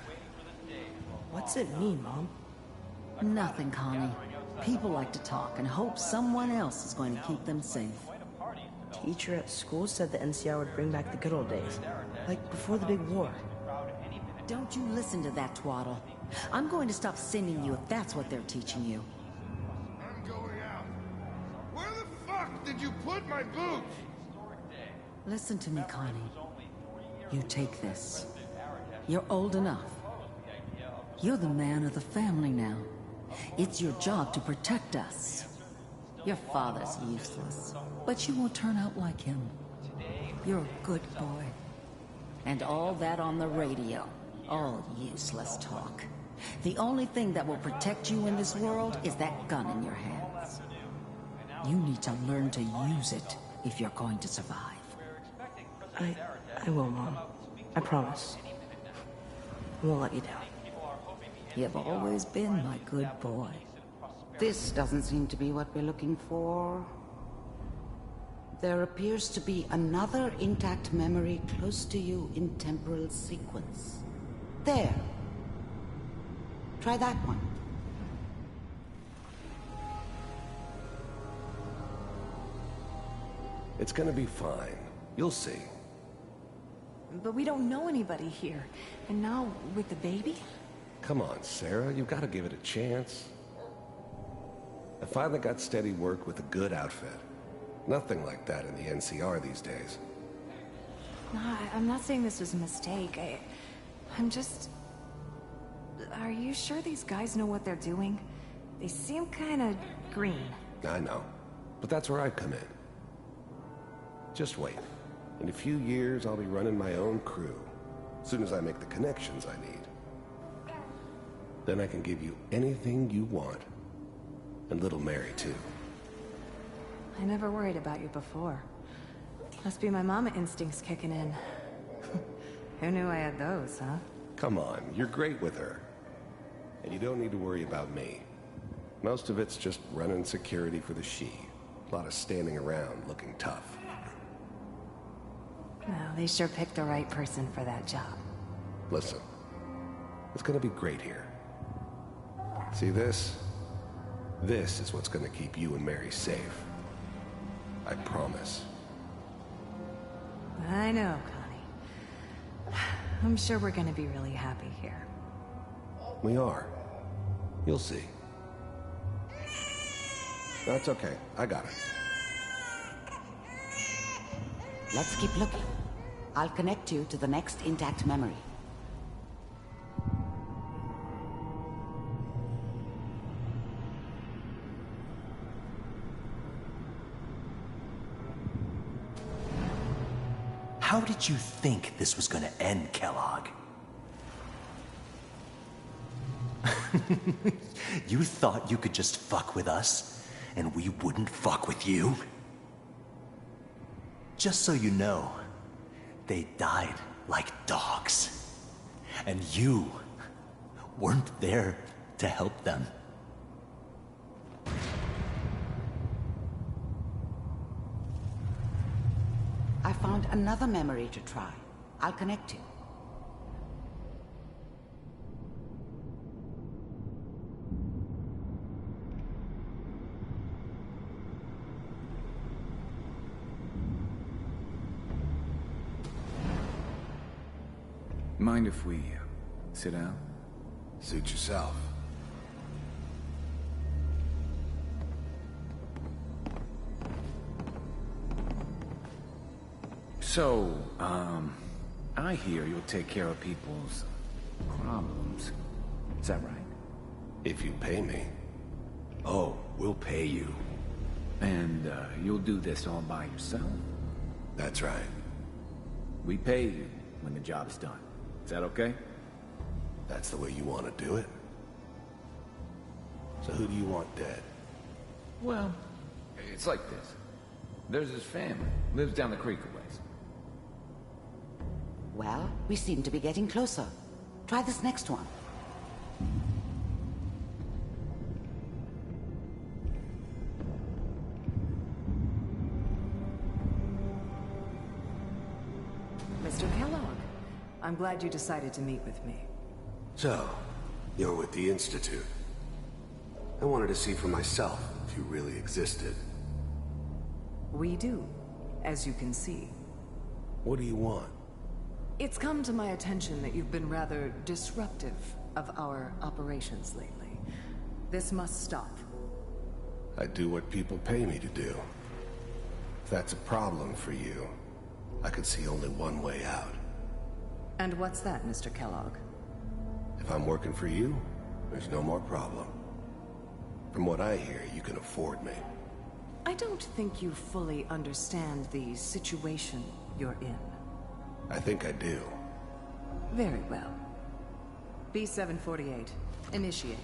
What's it mean, Mom? Nothing, Connie. People like to talk and hope someone else is going to keep them safe. Teacher at school said the NCR would bring back the good old days. Like before the big war. Don't you listen to that twaddle. I'm going to stop sending you if that's what they're teaching you. I'm going out. Where the fuck did you put my boots? Listen to me, Connie. You take this. You're old enough. You're the man of the family now. It's your job to protect us. Your father's useless, but you won't turn out like him. You're a good boy. And all that on the radio, all useless talk. The only thing that will protect you in this world is that gun in your hands. You need to learn to use it if you're going to survive. I will, Mom. I promise. I won't let you down. You've always been my good boy. This doesn't seem to be what we're looking for. There appears to be another intact memory close to you in temporal sequence. There. Try that one. It's gonna be fine. You'll see. But we don't know anybody here. And now, with the baby? Come on, Sarah, you've got to give it a chance. I finally got steady work with a good outfit. Nothing like that in the NCR these days. No, I'm not saying this was a mistake. I'm just... Are you sure these guys know what they're doing? They seem kinda green. I know, but that's where I come in. Just wait. In a few years, I'll be running my own crew. As soon as I make the connections I need. Then I can give you anything you want. And little Mary, too. I never worried about you before. Must be my mama instincts kicking in. Who knew I had those, huh? Come on, you're great with her. And you don't need to worry about me. Most of it's just running security for the she. A lot of standing around looking tough. Well, they sure picked the right person for that job. Listen, it's gonna be great here. See this? This is what's gonna keep you and Mary safe. I promise. I know, Connie. I'm sure we're gonna be really happy here. We are. You'll see. That's okay. I got it. Let's keep looking. I'll connect you to the next intact memory. How did you think this was gonna end, Kellogg? You thought you could just fuck with us, and we wouldn't fuck with you? Just so you know, they died like dogs. And you weren't there to help them. I found another memory to try. I'll connect you. Mind if we sit down? Suit yourself. So, I hear you'll take care of people's problems. Is that right? If you pay me. Oh, we'll pay you. And, you'll do this all by yourself? That's right. We pay you when the job's done. Is that okay? That's the way you want to do it? So who do you want dead? Well, it's like this. There's his family. Lives down the creek a ways. Well, we seem to be getting closer. Try this next one. Mr. Kellogg, I'm glad you decided to meet with me. So, you're with the Institute. I wanted to see for myself if you really existed. We do, as you can see. What do you want? It's come to my attention that you've been rather disruptive of our operations lately. This must stop. I do what people pay me to do. If that's a problem for you, I could see only one way out. And what's that, Mr. Kellogg? If I'm working for you, there's no more problem. From what I hear, you can afford me. I don't think you fully understand the situation you're in. I think I do. Very well. B-748, initiate.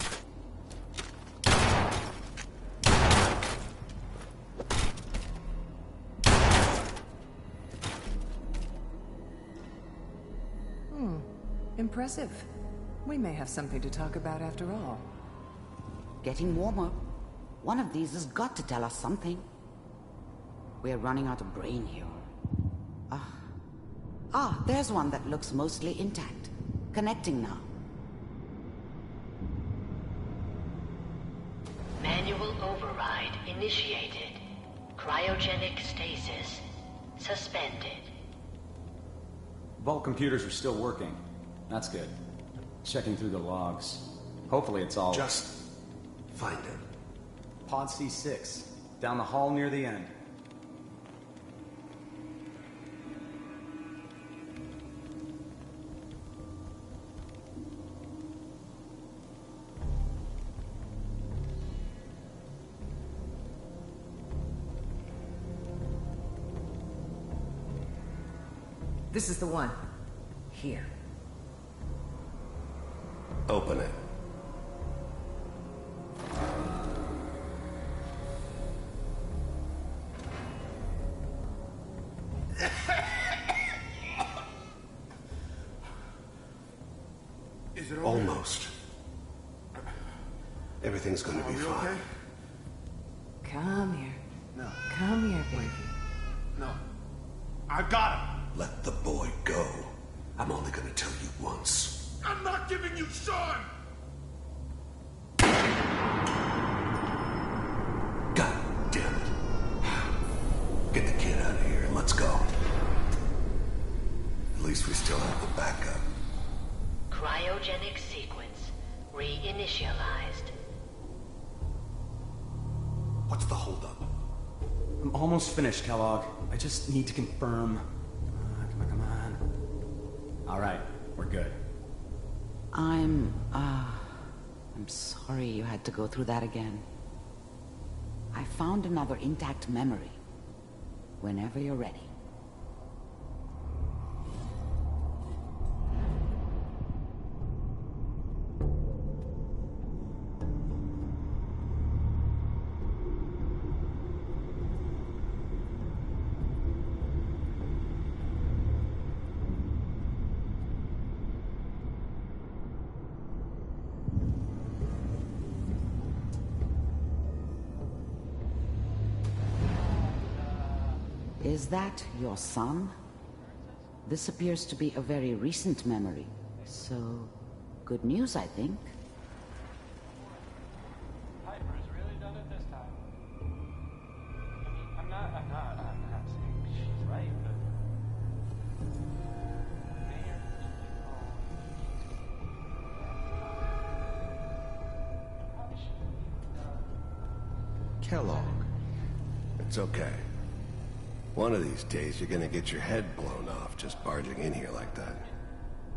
Impressive. We may have something to talk about after all. Getting warmer. One of these has got to tell us something. We're running out of brain here. There's one that looks mostly intact. Connecting now. Manual override initiated. Cryogenic stasis suspended. Vault computers are still working. That's good. Checking through the logs. Hopefully it's all... Just find it. Pod C6. Down the hall near the end. This is the one. Here. Open it. Is it over? Almost. Everything's gonna be fine. Okay? Come here. No. Come here, baby. No. I got him. Let the boy go. I'm only gonna tell you once. I'm not giving you Sean! God damn it. Get the kid out of here and let's go. At least we still have the backup. Cryogenic sequence reinitialized. What's the holdup? I'm almost finished, Kellogg. I just need to confirm. Come on. All right, we're good. I'm sorry you had to go through that again. I found another intact memory. Whenever you're ready. Is that your son? This appears to be a very recent memory. So, good news, I think. Piper's really done it this time. I mean, I'm not saying she's right, but... Kellogg. It's okay. One of these days, you're gonna get your head blown off just barging in here like that.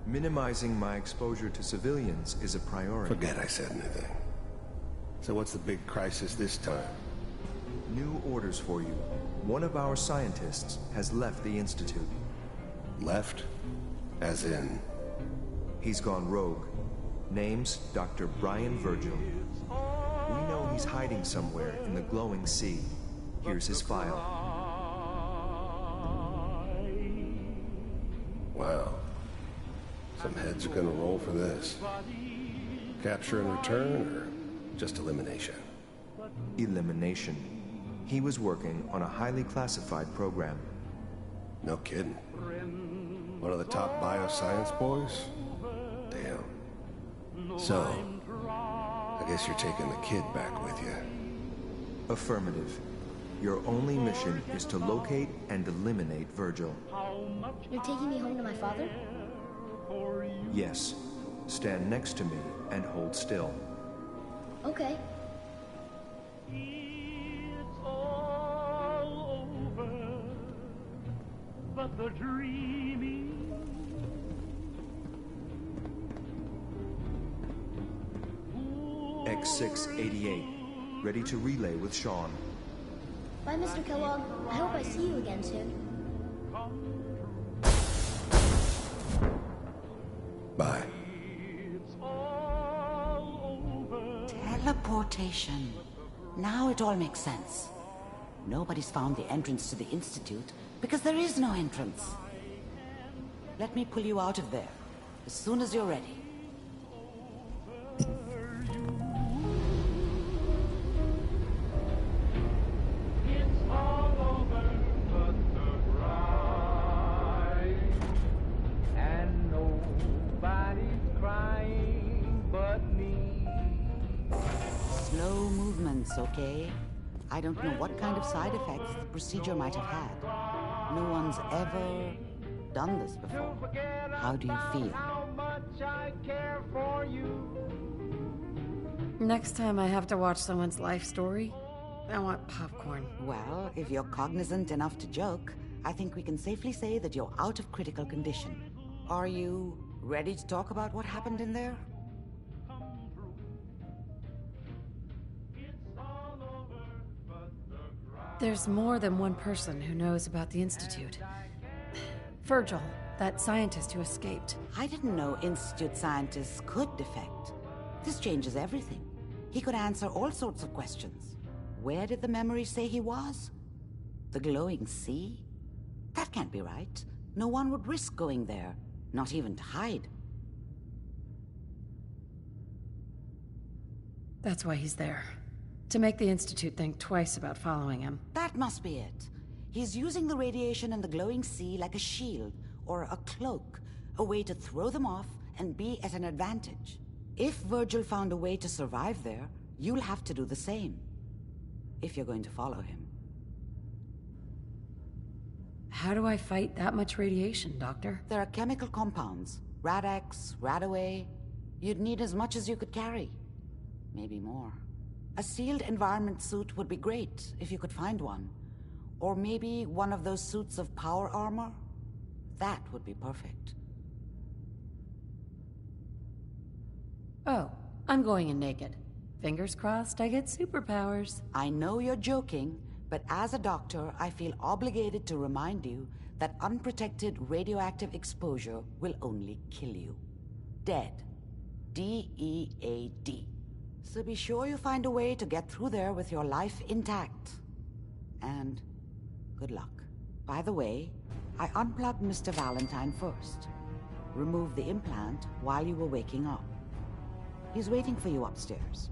Minimizing my exposure to civilians is a priority. Forget I said anything. So what's the big crisis this time? New orders for you. One of our scientists has left the Institute. Left? As in? He's gone rogue. Name's Dr. Brian Virgil. We know he's hiding somewhere in the glowing sea. Here's his file. Wow. Some heads are gonna roll for this. Capture and return, or just elimination? Elimination. He was working on a highly classified program. No kidding. One of the top bioscience boys? Damn. So, I guess you're taking the kid back with you. Affirmative. Your only mission is to locate and eliminate Virgil. You're taking me home to my father? Yes. Stand next to me and hold still. Okay. But the dreaming X688, ready to relay with Sean. Bye, Mr. Kellogg. I hope I see you again soon. Bye. Teleportation. Now it all makes sense. Nobody's found the entrance to the Institute because there is no entrance. Let me pull you out of there. as soon as you're ready. It's all over but the bride, and nobody's crying but me. Slow movements, okay? I don't know what kind of side effects the procedure might have had. No one's ever done this before. How do you feel? How much I care for you. Next time I have to watch someone's life story, I want popcorn. Well, if you're cognizant enough to joke, I think we can safely say that you're out of critical condition. Are you ready to talk about what happened in there? There's more than one person who knows about the Institute. Virgil, that scientist who escaped. I didn't know Institute scientists could defect. This changes everything. He could answer all sorts of questions. Where did the memory say he was? The glowing sea? That can't be right. No one would risk going there, not even to hide. That's why he's there. To make the Institute think twice about following him. That must be it. He's using the radiation and the glowing sea like a shield or a cloak, a way to throw them off and be at an advantage. If Virgil found a way to survive there, you'll have to do the same. If you're going to follow him. How do I fight that much radiation, Doctor? There are chemical compounds. Rad-X, Radaway. You'd need as much as you could carry. Maybe more. A sealed environment suit would be great, if you could find one. Or maybe one of those suits of power armor? That would be perfect. Oh, I'm going in naked. Fingers crossed I get superpowers. I know you're joking, but as a doctor, I feel obligated to remind you that unprotected radioactive exposure will only kill you. Dead. D-E-A-D. So be sure you find a way to get through there with your life intact. And good luck. By the way, I unplugged Mr. Valentine first. Removed the implant while you were waking up. He's waiting for you upstairs.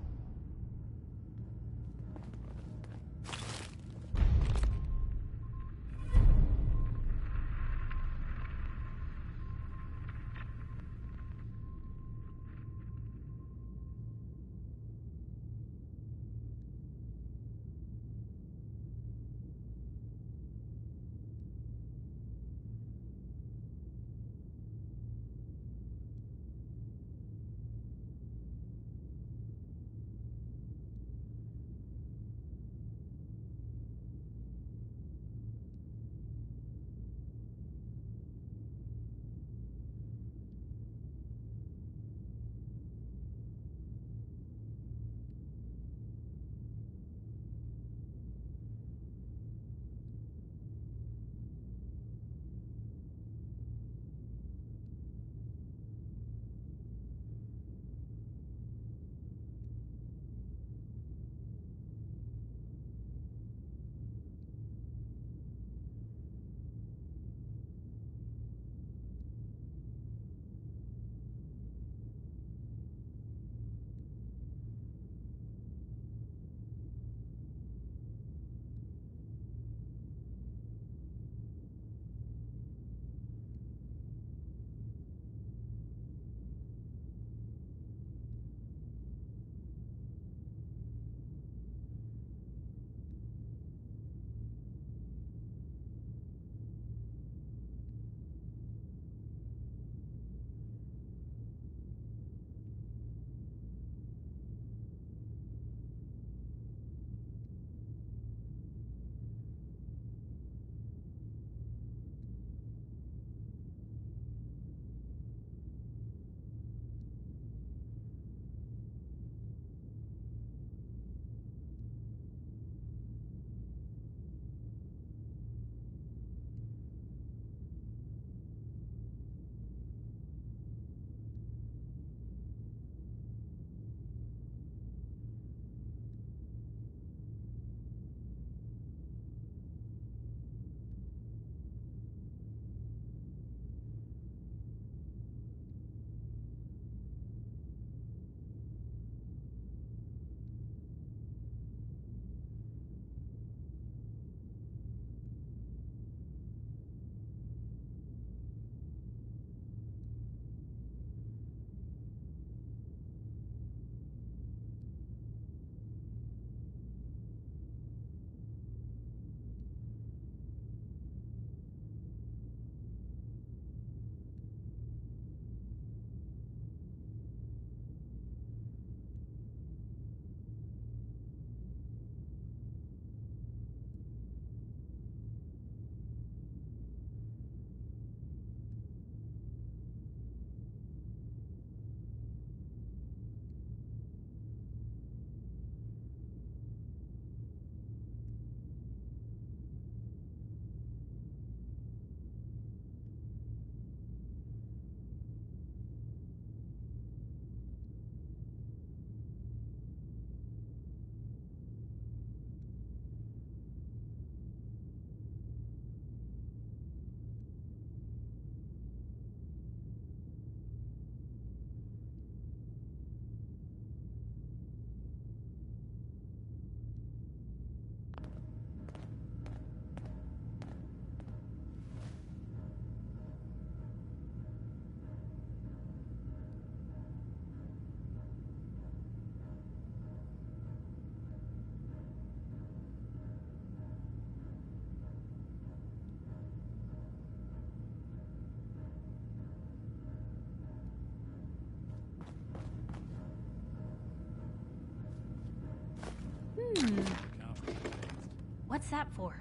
What's that for?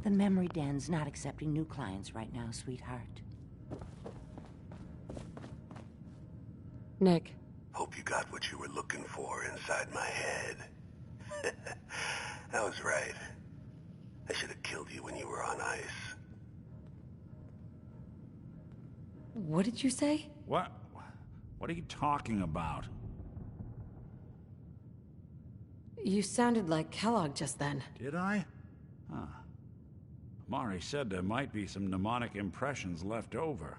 The memory den's not accepting new clients right now, sweetheart. Nick. Hope you got what you were looking for inside my head. I was right. I should have killed you when you were on ice. What did you say? What are you talking about? You sounded like Kellogg just then. Did I? Huh. Mari said there might be some mnemonic impressions left over.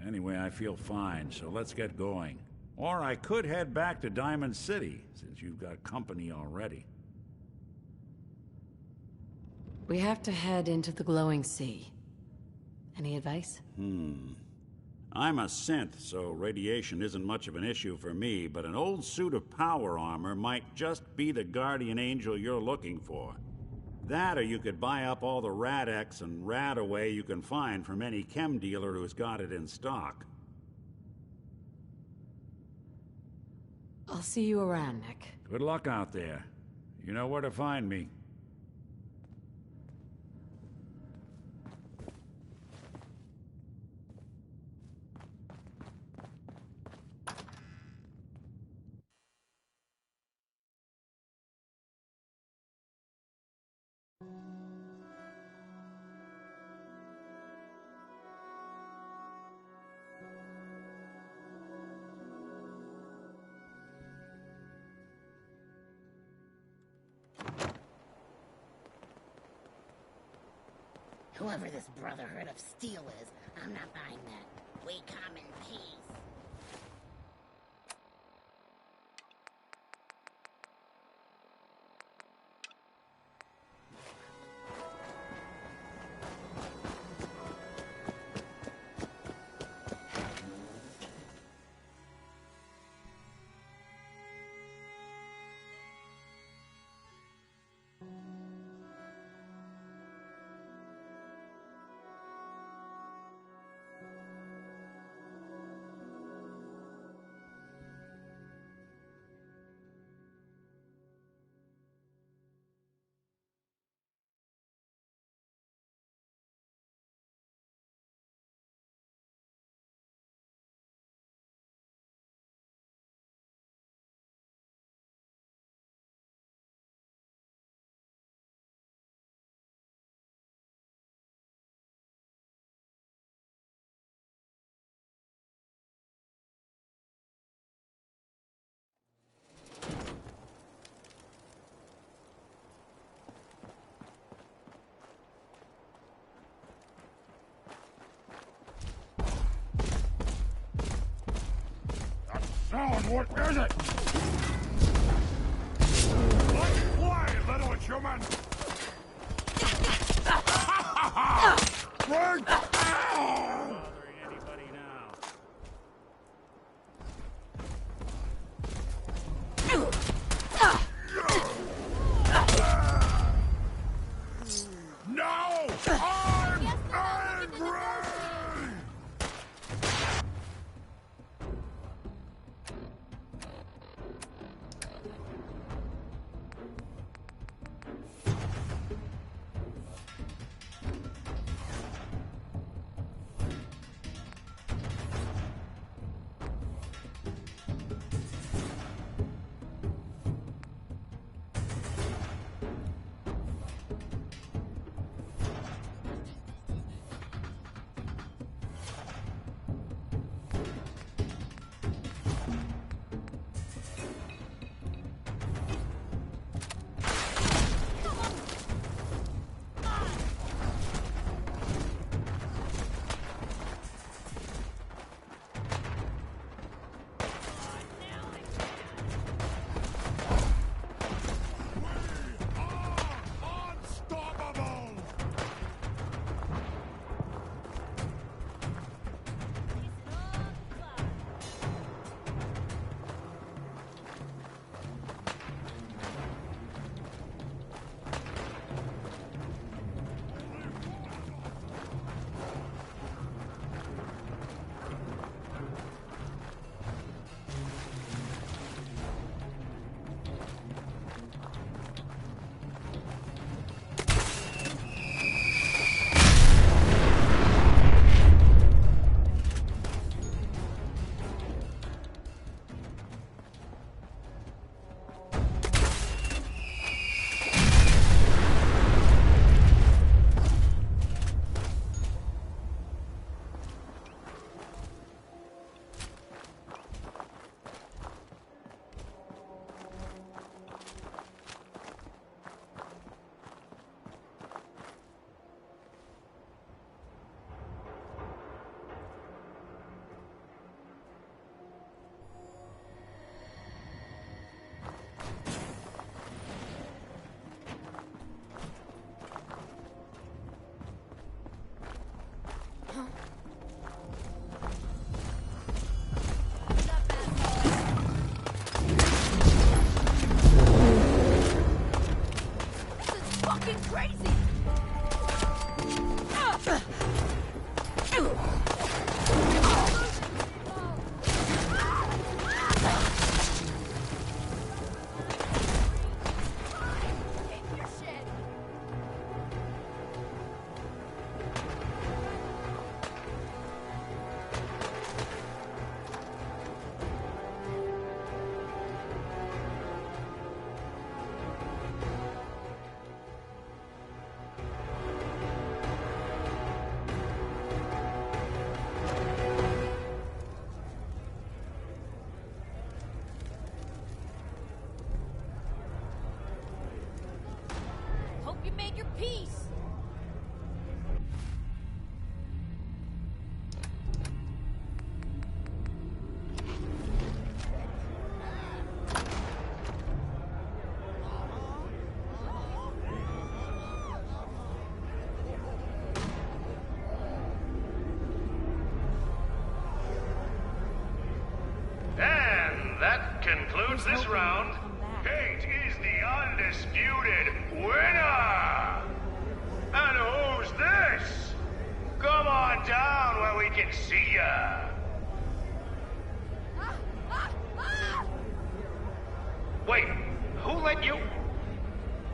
Anyway, I feel fine, so let's get going. Or I could head back to Diamond City, since you've got company already. We have to head into the glowing sea. Any advice? I'm a synth, so radiation isn't much of an issue for me, but an old suit of power armor might just be the guardian angel you're looking for. That, or you could buy up all the Rad-X and Rad-Away you can find from any chem dealer who's got it in stock. I'll see you around, Nick. Good luck out there. You know where to find me. Whoever this Brotherhood of Steel is, I'm not buying that. We come in peace. Sound, what is it? Let's play, little human! Bring down! Bothering anybody now? No! I'm angry! Fucking crazy! Hope you made your peace. And that concludes this round. Kate is the undisputed winner! And who's this? Come on down where we can see ya! Wait, who let you?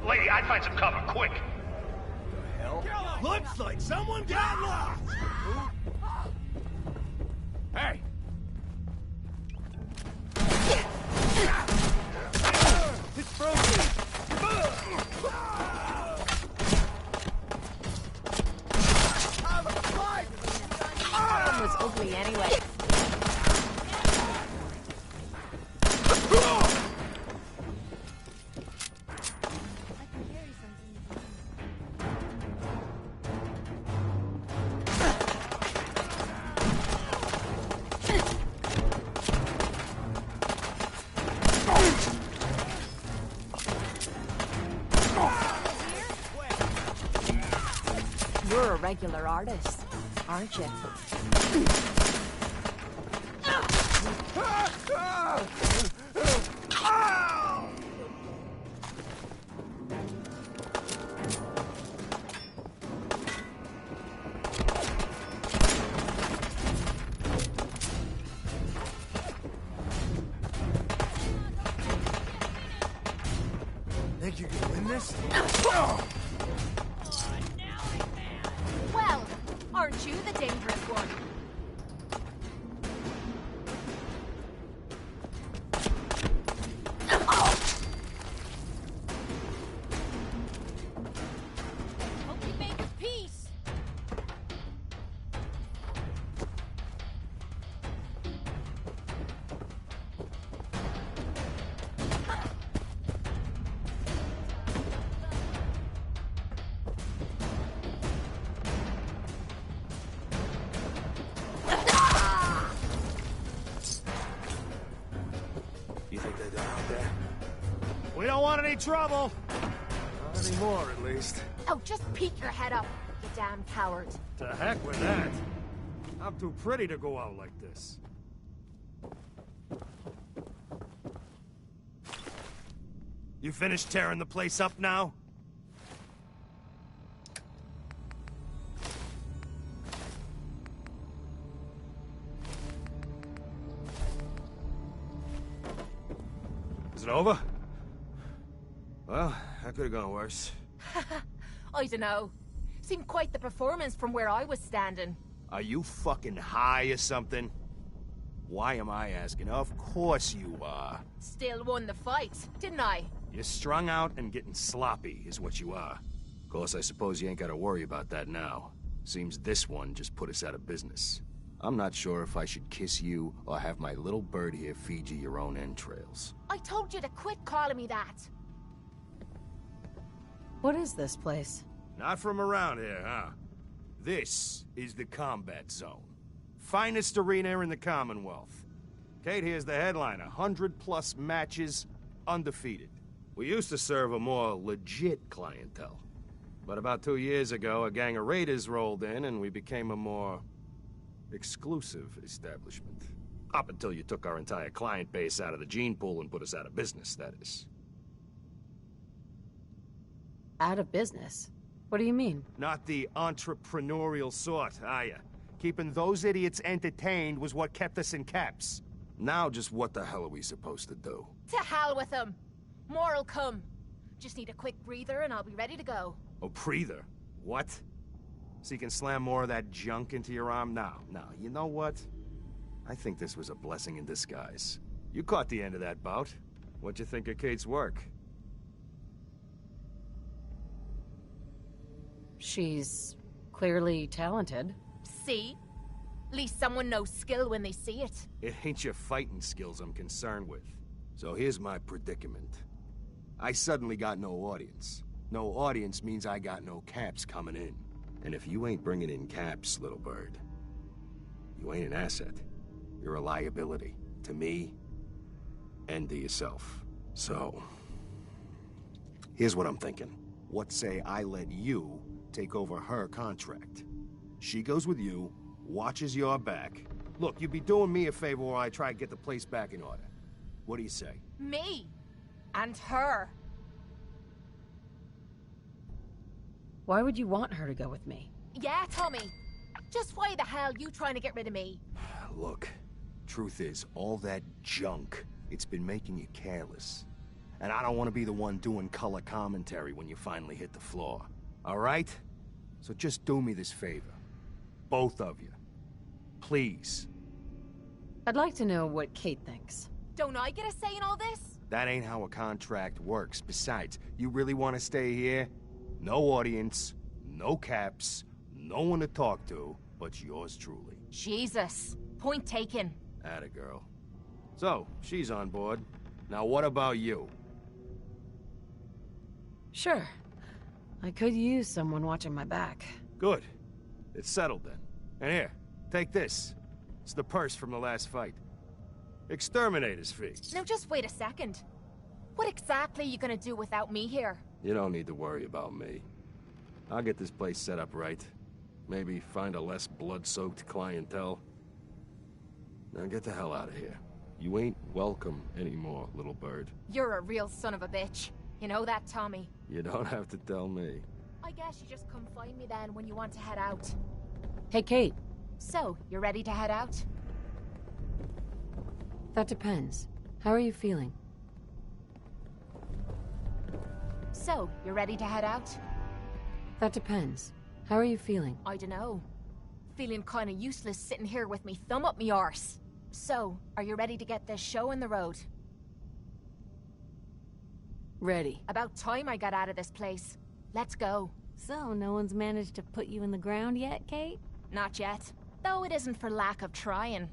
Lady, I'd find some cover, quick! The hell? Looks like someone got lost! Hey! It's broken! That was ugly anyway. You're a regular artist, aren't you? Think you can win this? Well, aren't you the dangerous one? Hope you made your peace. You think they got out there? We don't want any trouble! Not anymore, at least. Oh, just peek your head up, you damn coward. To heck with that. I'm too pretty to go out like this. You finished tearing the place up now? Is it over? Well, that could have gone worse. I dunno. Seemed quite the performance from where I was standing. Are you fucking high or something? Why am I asking? Of course you are. Still won the fight, didn't I? You're strung out and getting sloppy, is what you are. Of course, I suppose you ain't gotta worry about that now. Seems this one just put us out of business. I'm not sure if I should kiss you or have my little bird here feed you your own entrails. I told you to quit calling me that. What is this place? Not from around here, huh? This is the combat zone. Finest arena in the Commonwealth. Kate here's the headline, 100+ matches, undefeated. We used to serve a more legit clientele. But about 2 years ago, a gang of raiders rolled in and we became a more exclusive establishment. Up until you took our entire client base out of the gene pool and put us out of business, that is. Out of business? What do you mean? Not the entrepreneurial sort, are ya? Keeping those idiots entertained was what kept us in caps. Now just what the hell are we supposed to do? To hell with them! More'll come. Just need a quick breather and I'll be ready to go. A breather? What? So you can slam more of that junk into your arm now? Now, you know what? I think this was a blessing in disguise. You caught the end of that bout. What'd you think of Kate's work? She's clearly talented. See? At least someone knows skill when they see it. It ain't your fighting skills I'm concerned with. So here's my predicament. I suddenly got no audience. No audience means I got no caps coming in. And if you ain't bringing in caps, little bird, you ain't an asset. You're a liability. To me, and to yourself. So, here's what I'm thinking. What say I let you take over her contract? She goes with you, watches your back. Look, you'd be doing me a favor while I try to get the place back in order. What do you say? Me? And her? Why would you want her to go with me? Yeah, Tommy. Just why the hell you trying to get rid of me? Look, truth is, all that junk, it's been making you careless. And I don't want to be the one doing color commentary when you finally hit the floor. All right? So just do me this favor. Both of you. Please. I'd like to know what Kate thinks. Don't I get a say in all this? That ain't how a contract works. Besides, you really want to stay here? No audience, no caps, no one to talk to, but yours truly. Jesus. Point taken. Atta girl. So, she's on board. Now what about you? Sure. I could use someone watching my back. Good. It's settled then. And here, take this. It's the purse from the last fight. Exterminator's fee. Now just wait a second. What exactly are you gonna do without me here? You don't need to worry about me. I'll get this place set up right. Maybe find a less blood-soaked clientele. Now get the hell out of here. You ain't welcome anymore, little bird. You're a real son of a bitch. You know that, Tommy? You don't have to tell me. I guess you just come find me then when you want to head out. Hey, Kate. So, you're ready to head out? That depends. How are you feeling? So, you're ready to head out? That depends. How are you feeling? I dunno. Feeling kinda useless sitting here with me thumb up me arse. So, are you ready to get this show on the road? Ready. About time I got out of this place. Let's go. So, no one's managed to put you in the ground yet, Kate? Not yet. Though it isn't for lack of trying.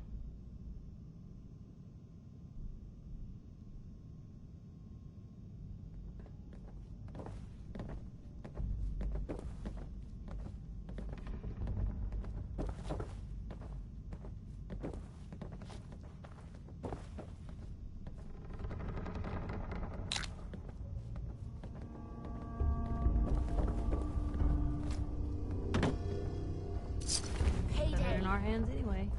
In our hands anyway.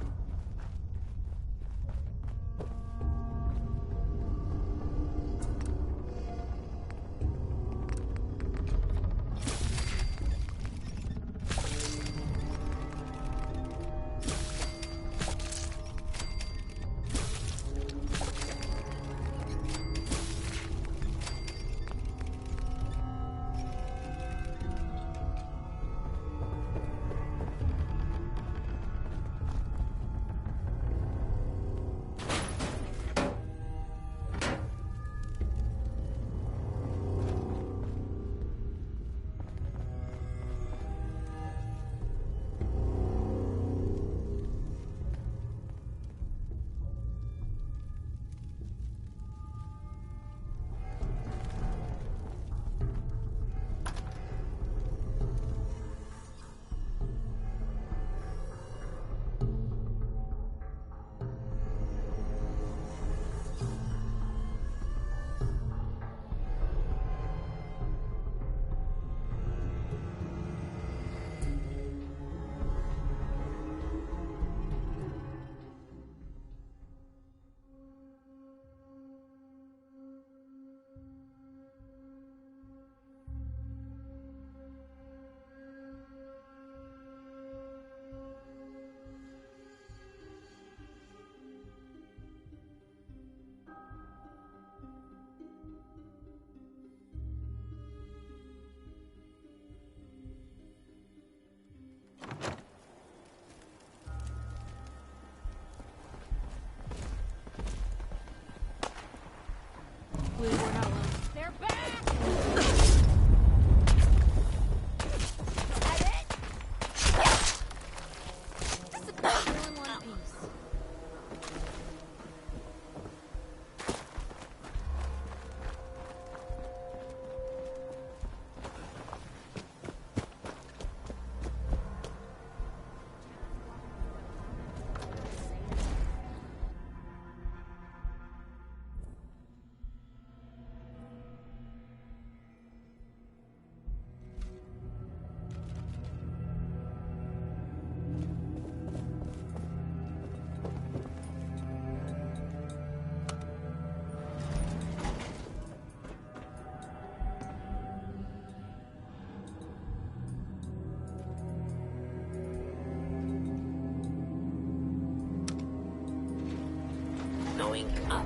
Going up.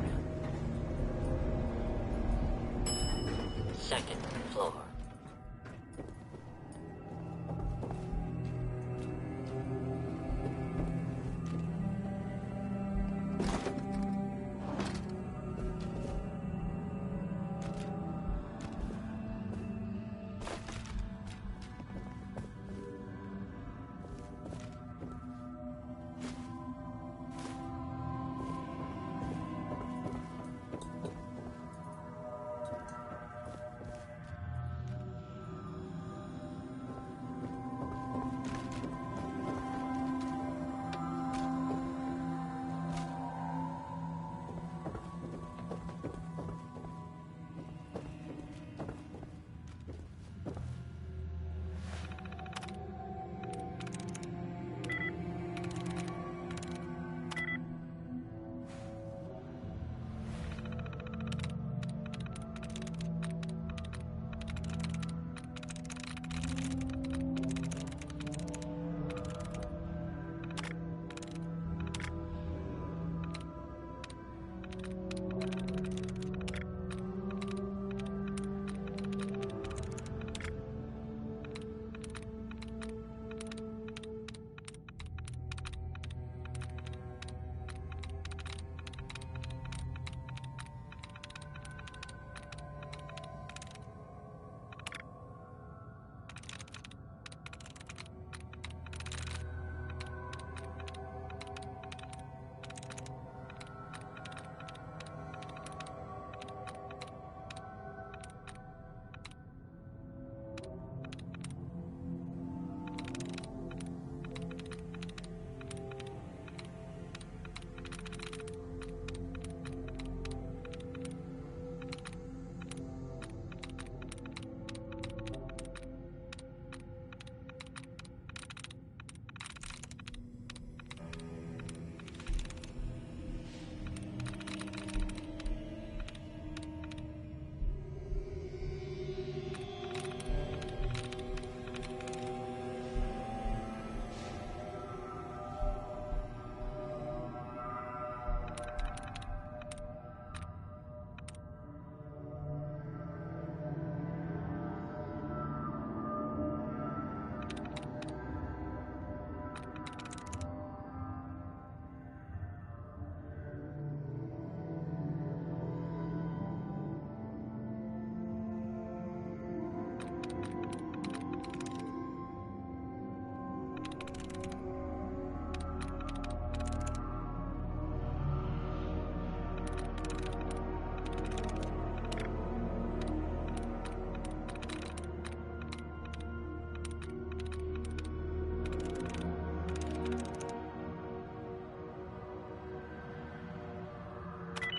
Second floor.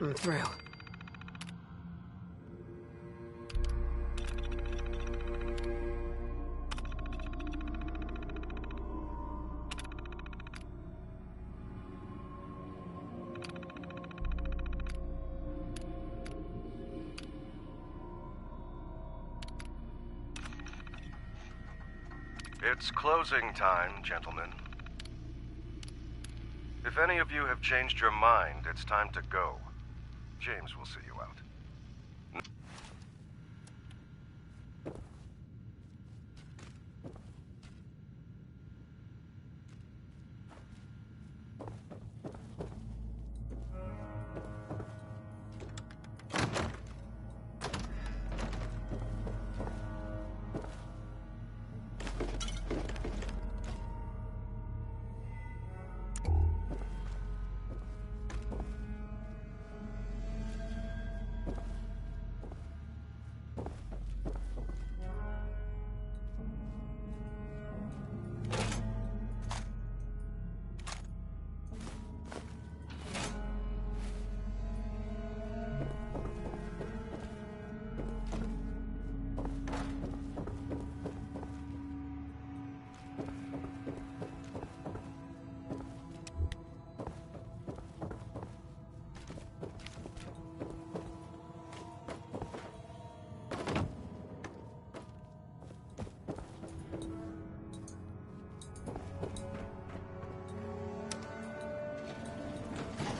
I'm through. It's closing time, gentlemen. If any of you have changed your mind, it's time to go. James will see you out.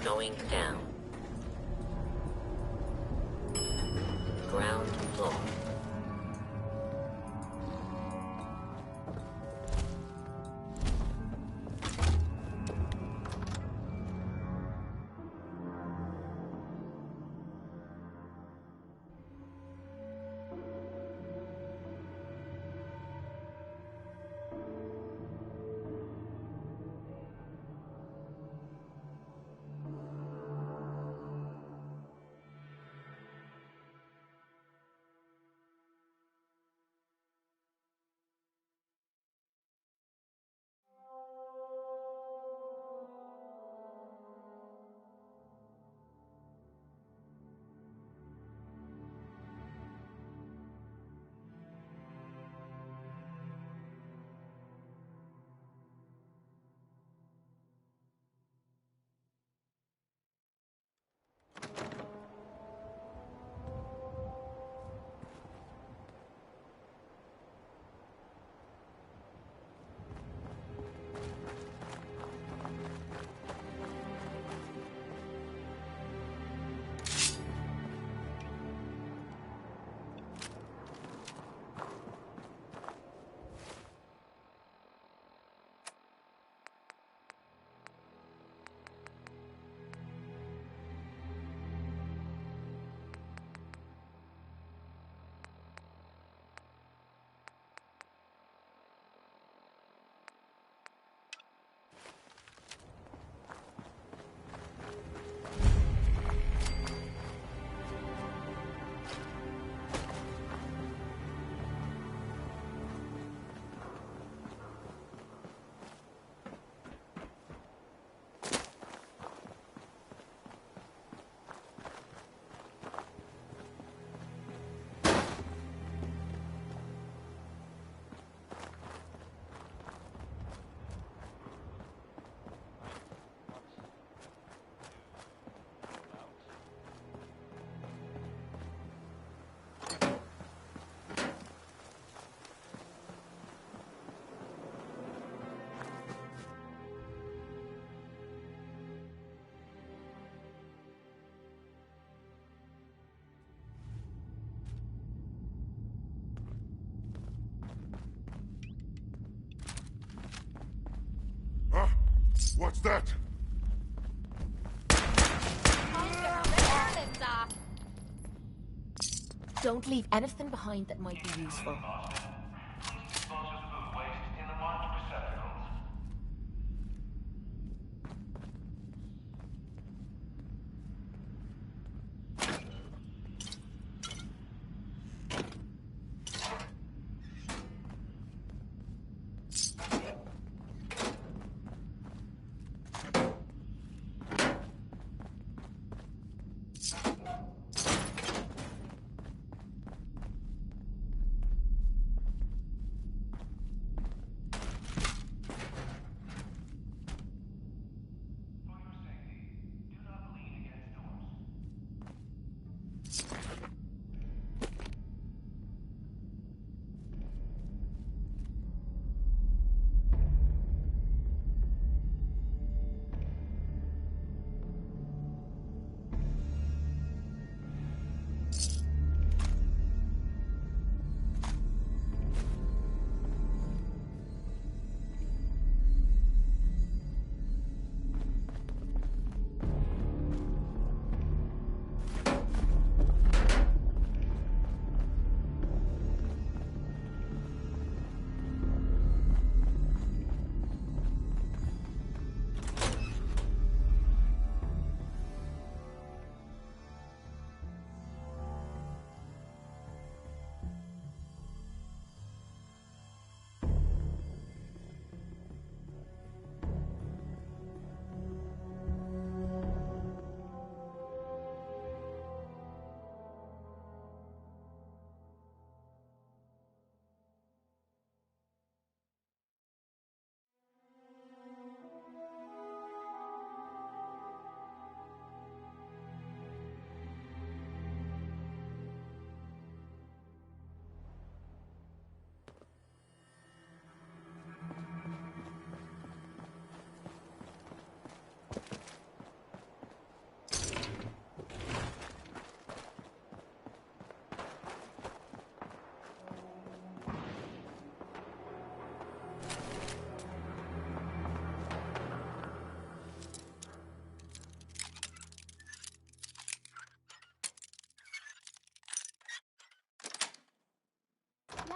Going down. What's that? Don't leave anything behind that might be useful.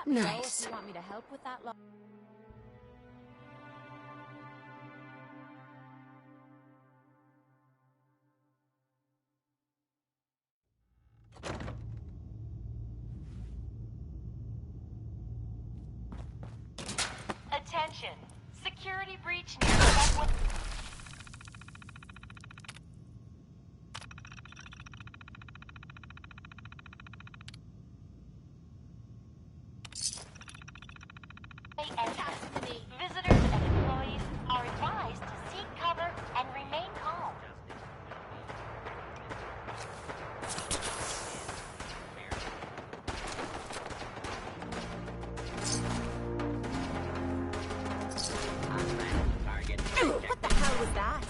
Let me know Nice. if you want me to help with that. Attention! Security breach near Redwood. Visitors and employees are advised to seek cover and remain calm. What the hell was that?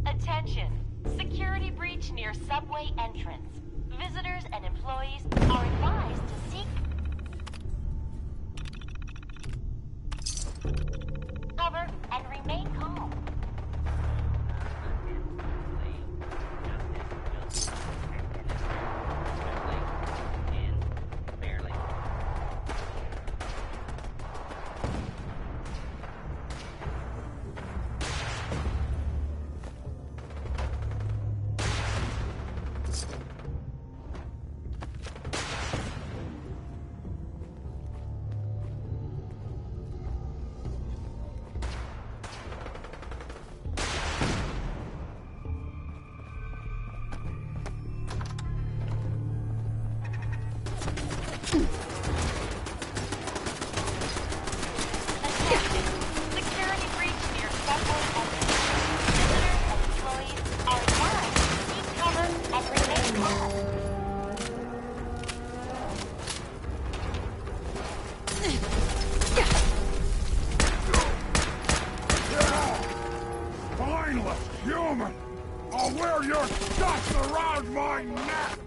Attention! Security breach near subway entrance. Visitors and employees are advised to seek... worthless human! I'll wear your guts around my neck!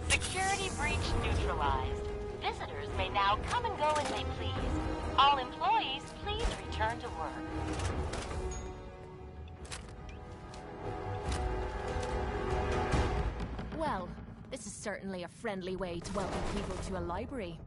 Security breach neutralized. Visitors may now come and go as they please. All employees, please return to work. Well, this is certainly a friendly way to welcome people to a library.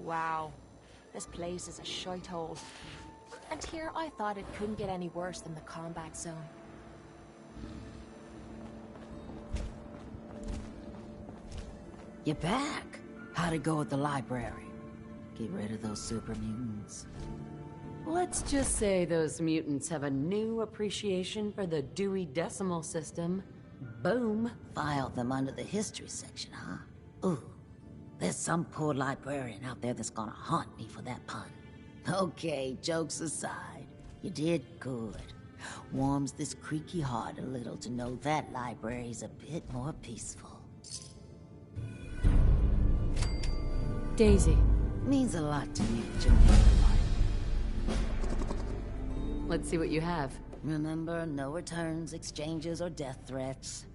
wow. This place is a shithole. And here I thought it couldn't get any worse than the combat zone. You're back. How'd it go at the library? Get rid of those super mutants? Let's just say those mutants have a new appreciation for the Dewey Decimal System. Boom. Filed them under the history section, huh? Ooh. There's some poor librarian out there that's gonna haunt me for that pun. Okay, jokes aside, you did good. Warms this creaky heart a little to know that library's a bit more peaceful. Daisy. Means a lot to me, Jamaica. Let's see what you have. Remember, no returns, exchanges, or death threats.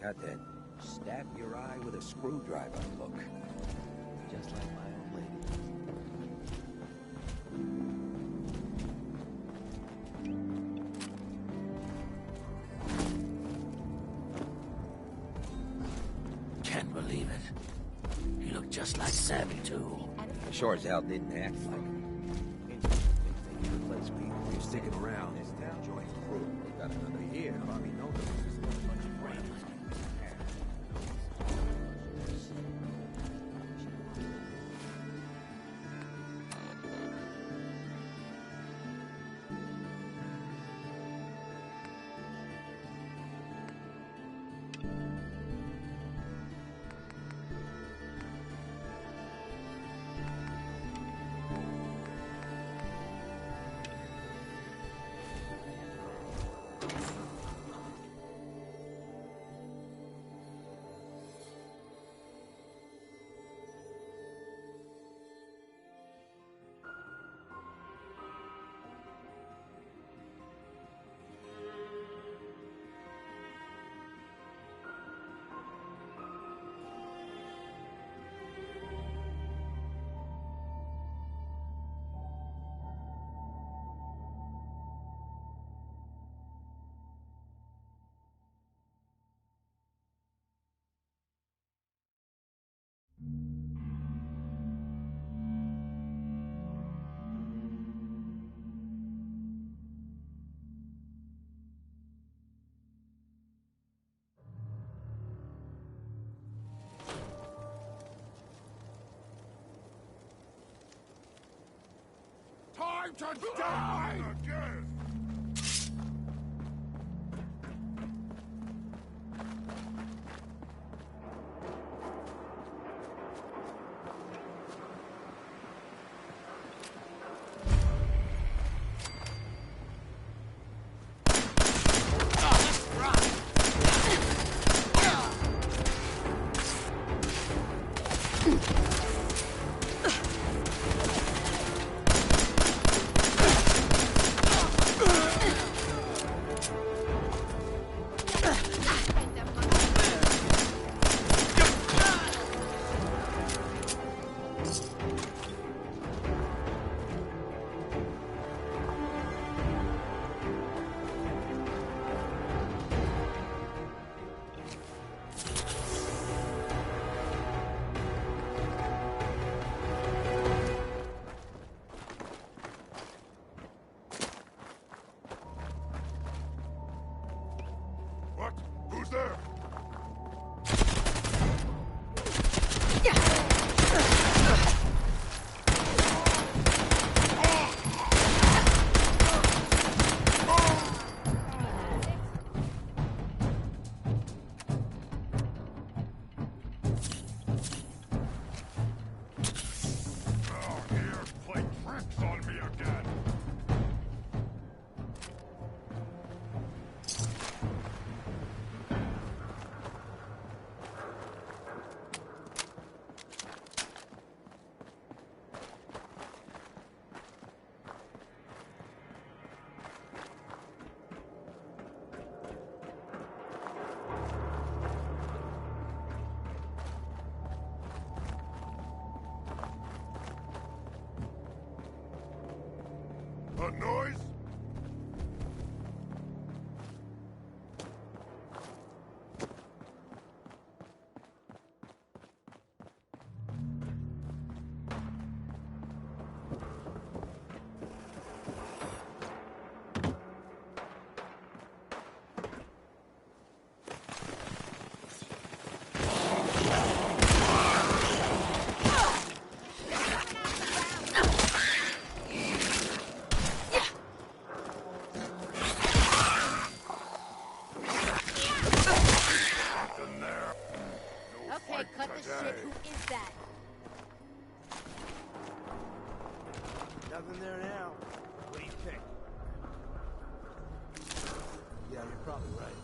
Got that stab your eye with a screwdriver look. Just like my old lady. Can't believe it. He looked just like Sammy, too. Sure as hell didn't act like him. You're sticking around. Enjoy the crew. We got another year. Bobby knows this is a bunch of brains. Time to die! Again! A noise? Okay, cut the shit. Who is that? Nothing there now. What do you think? Yeah, you're probably right.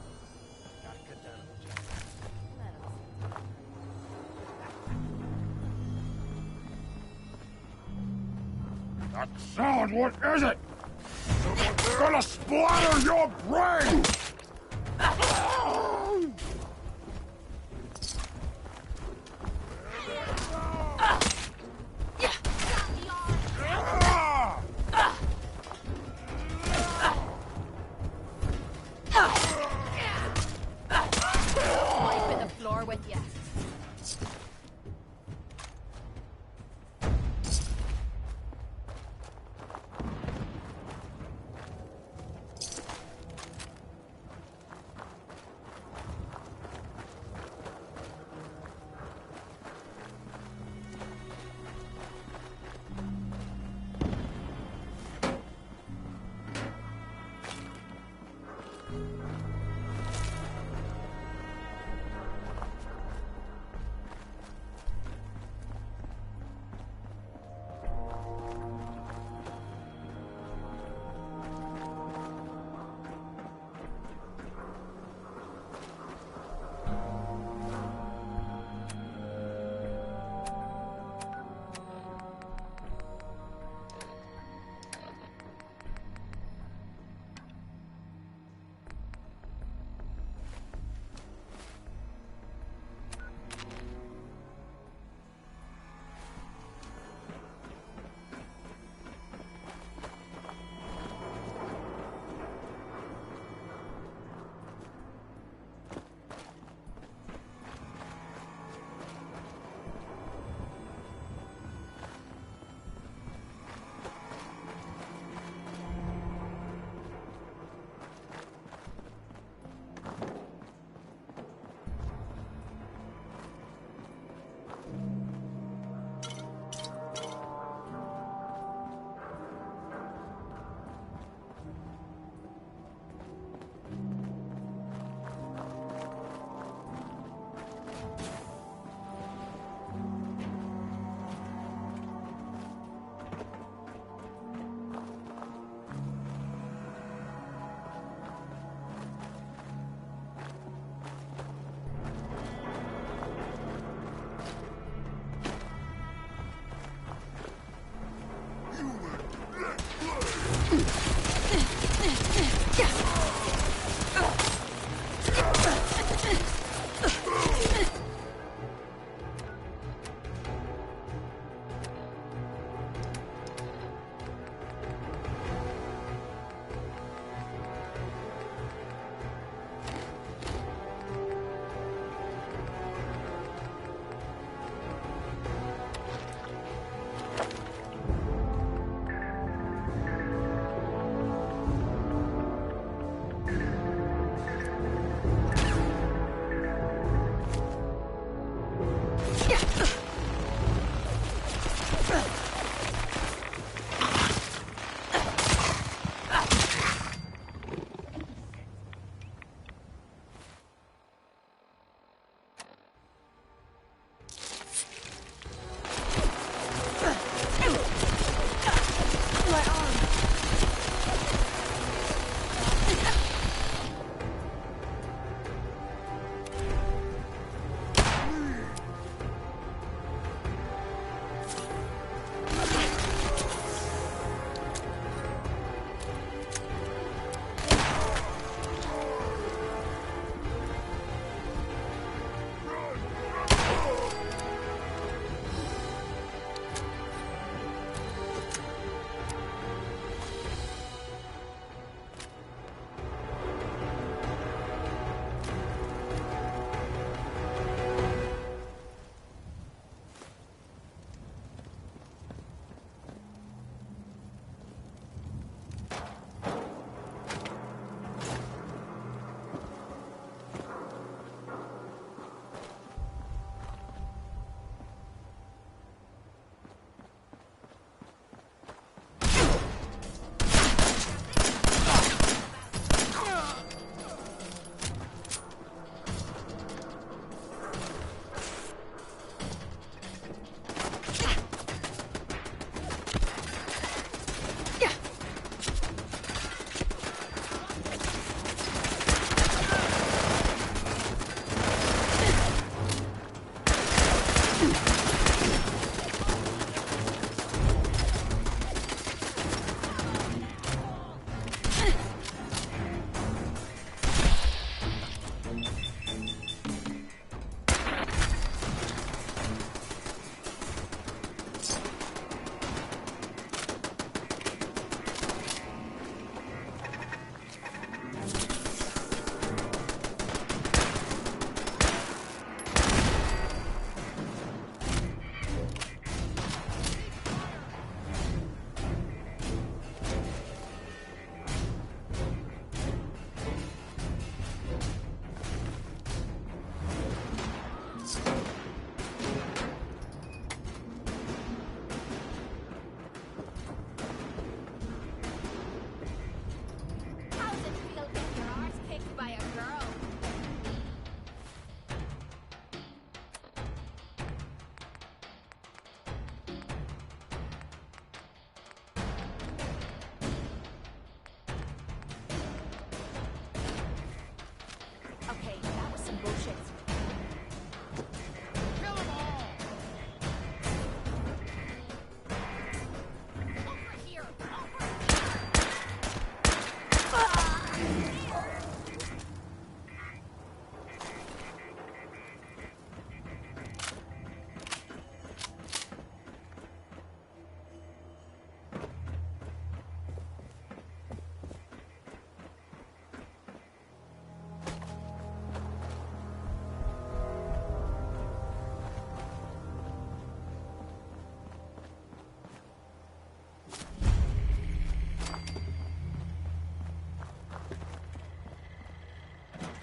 Gotta cut down on the job. That sound, what is it? Someone's gonna splatter your brain! Wiping the floor with you.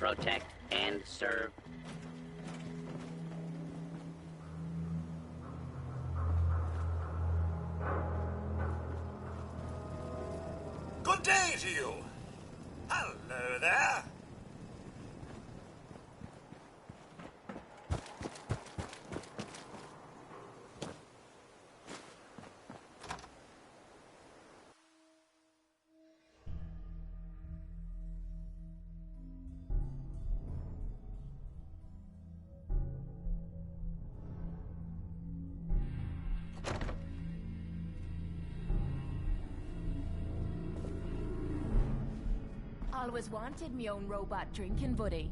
protect, and serve. Good day to you. Hello there. Always wanted me own robot drinking buddy.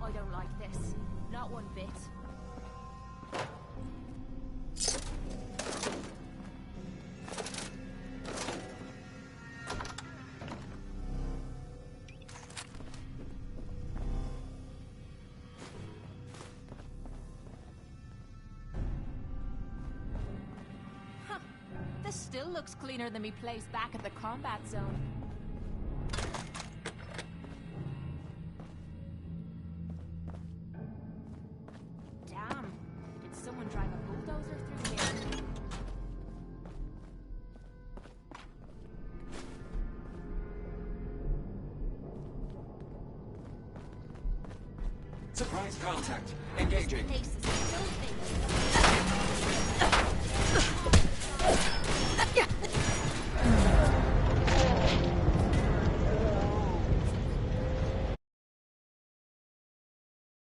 I don't like this. Not one bit. This still looks cleaner than me place back at the combat zone. Damn, did someone drive a bulldozer through here? Surprise contact. Engaging. This place is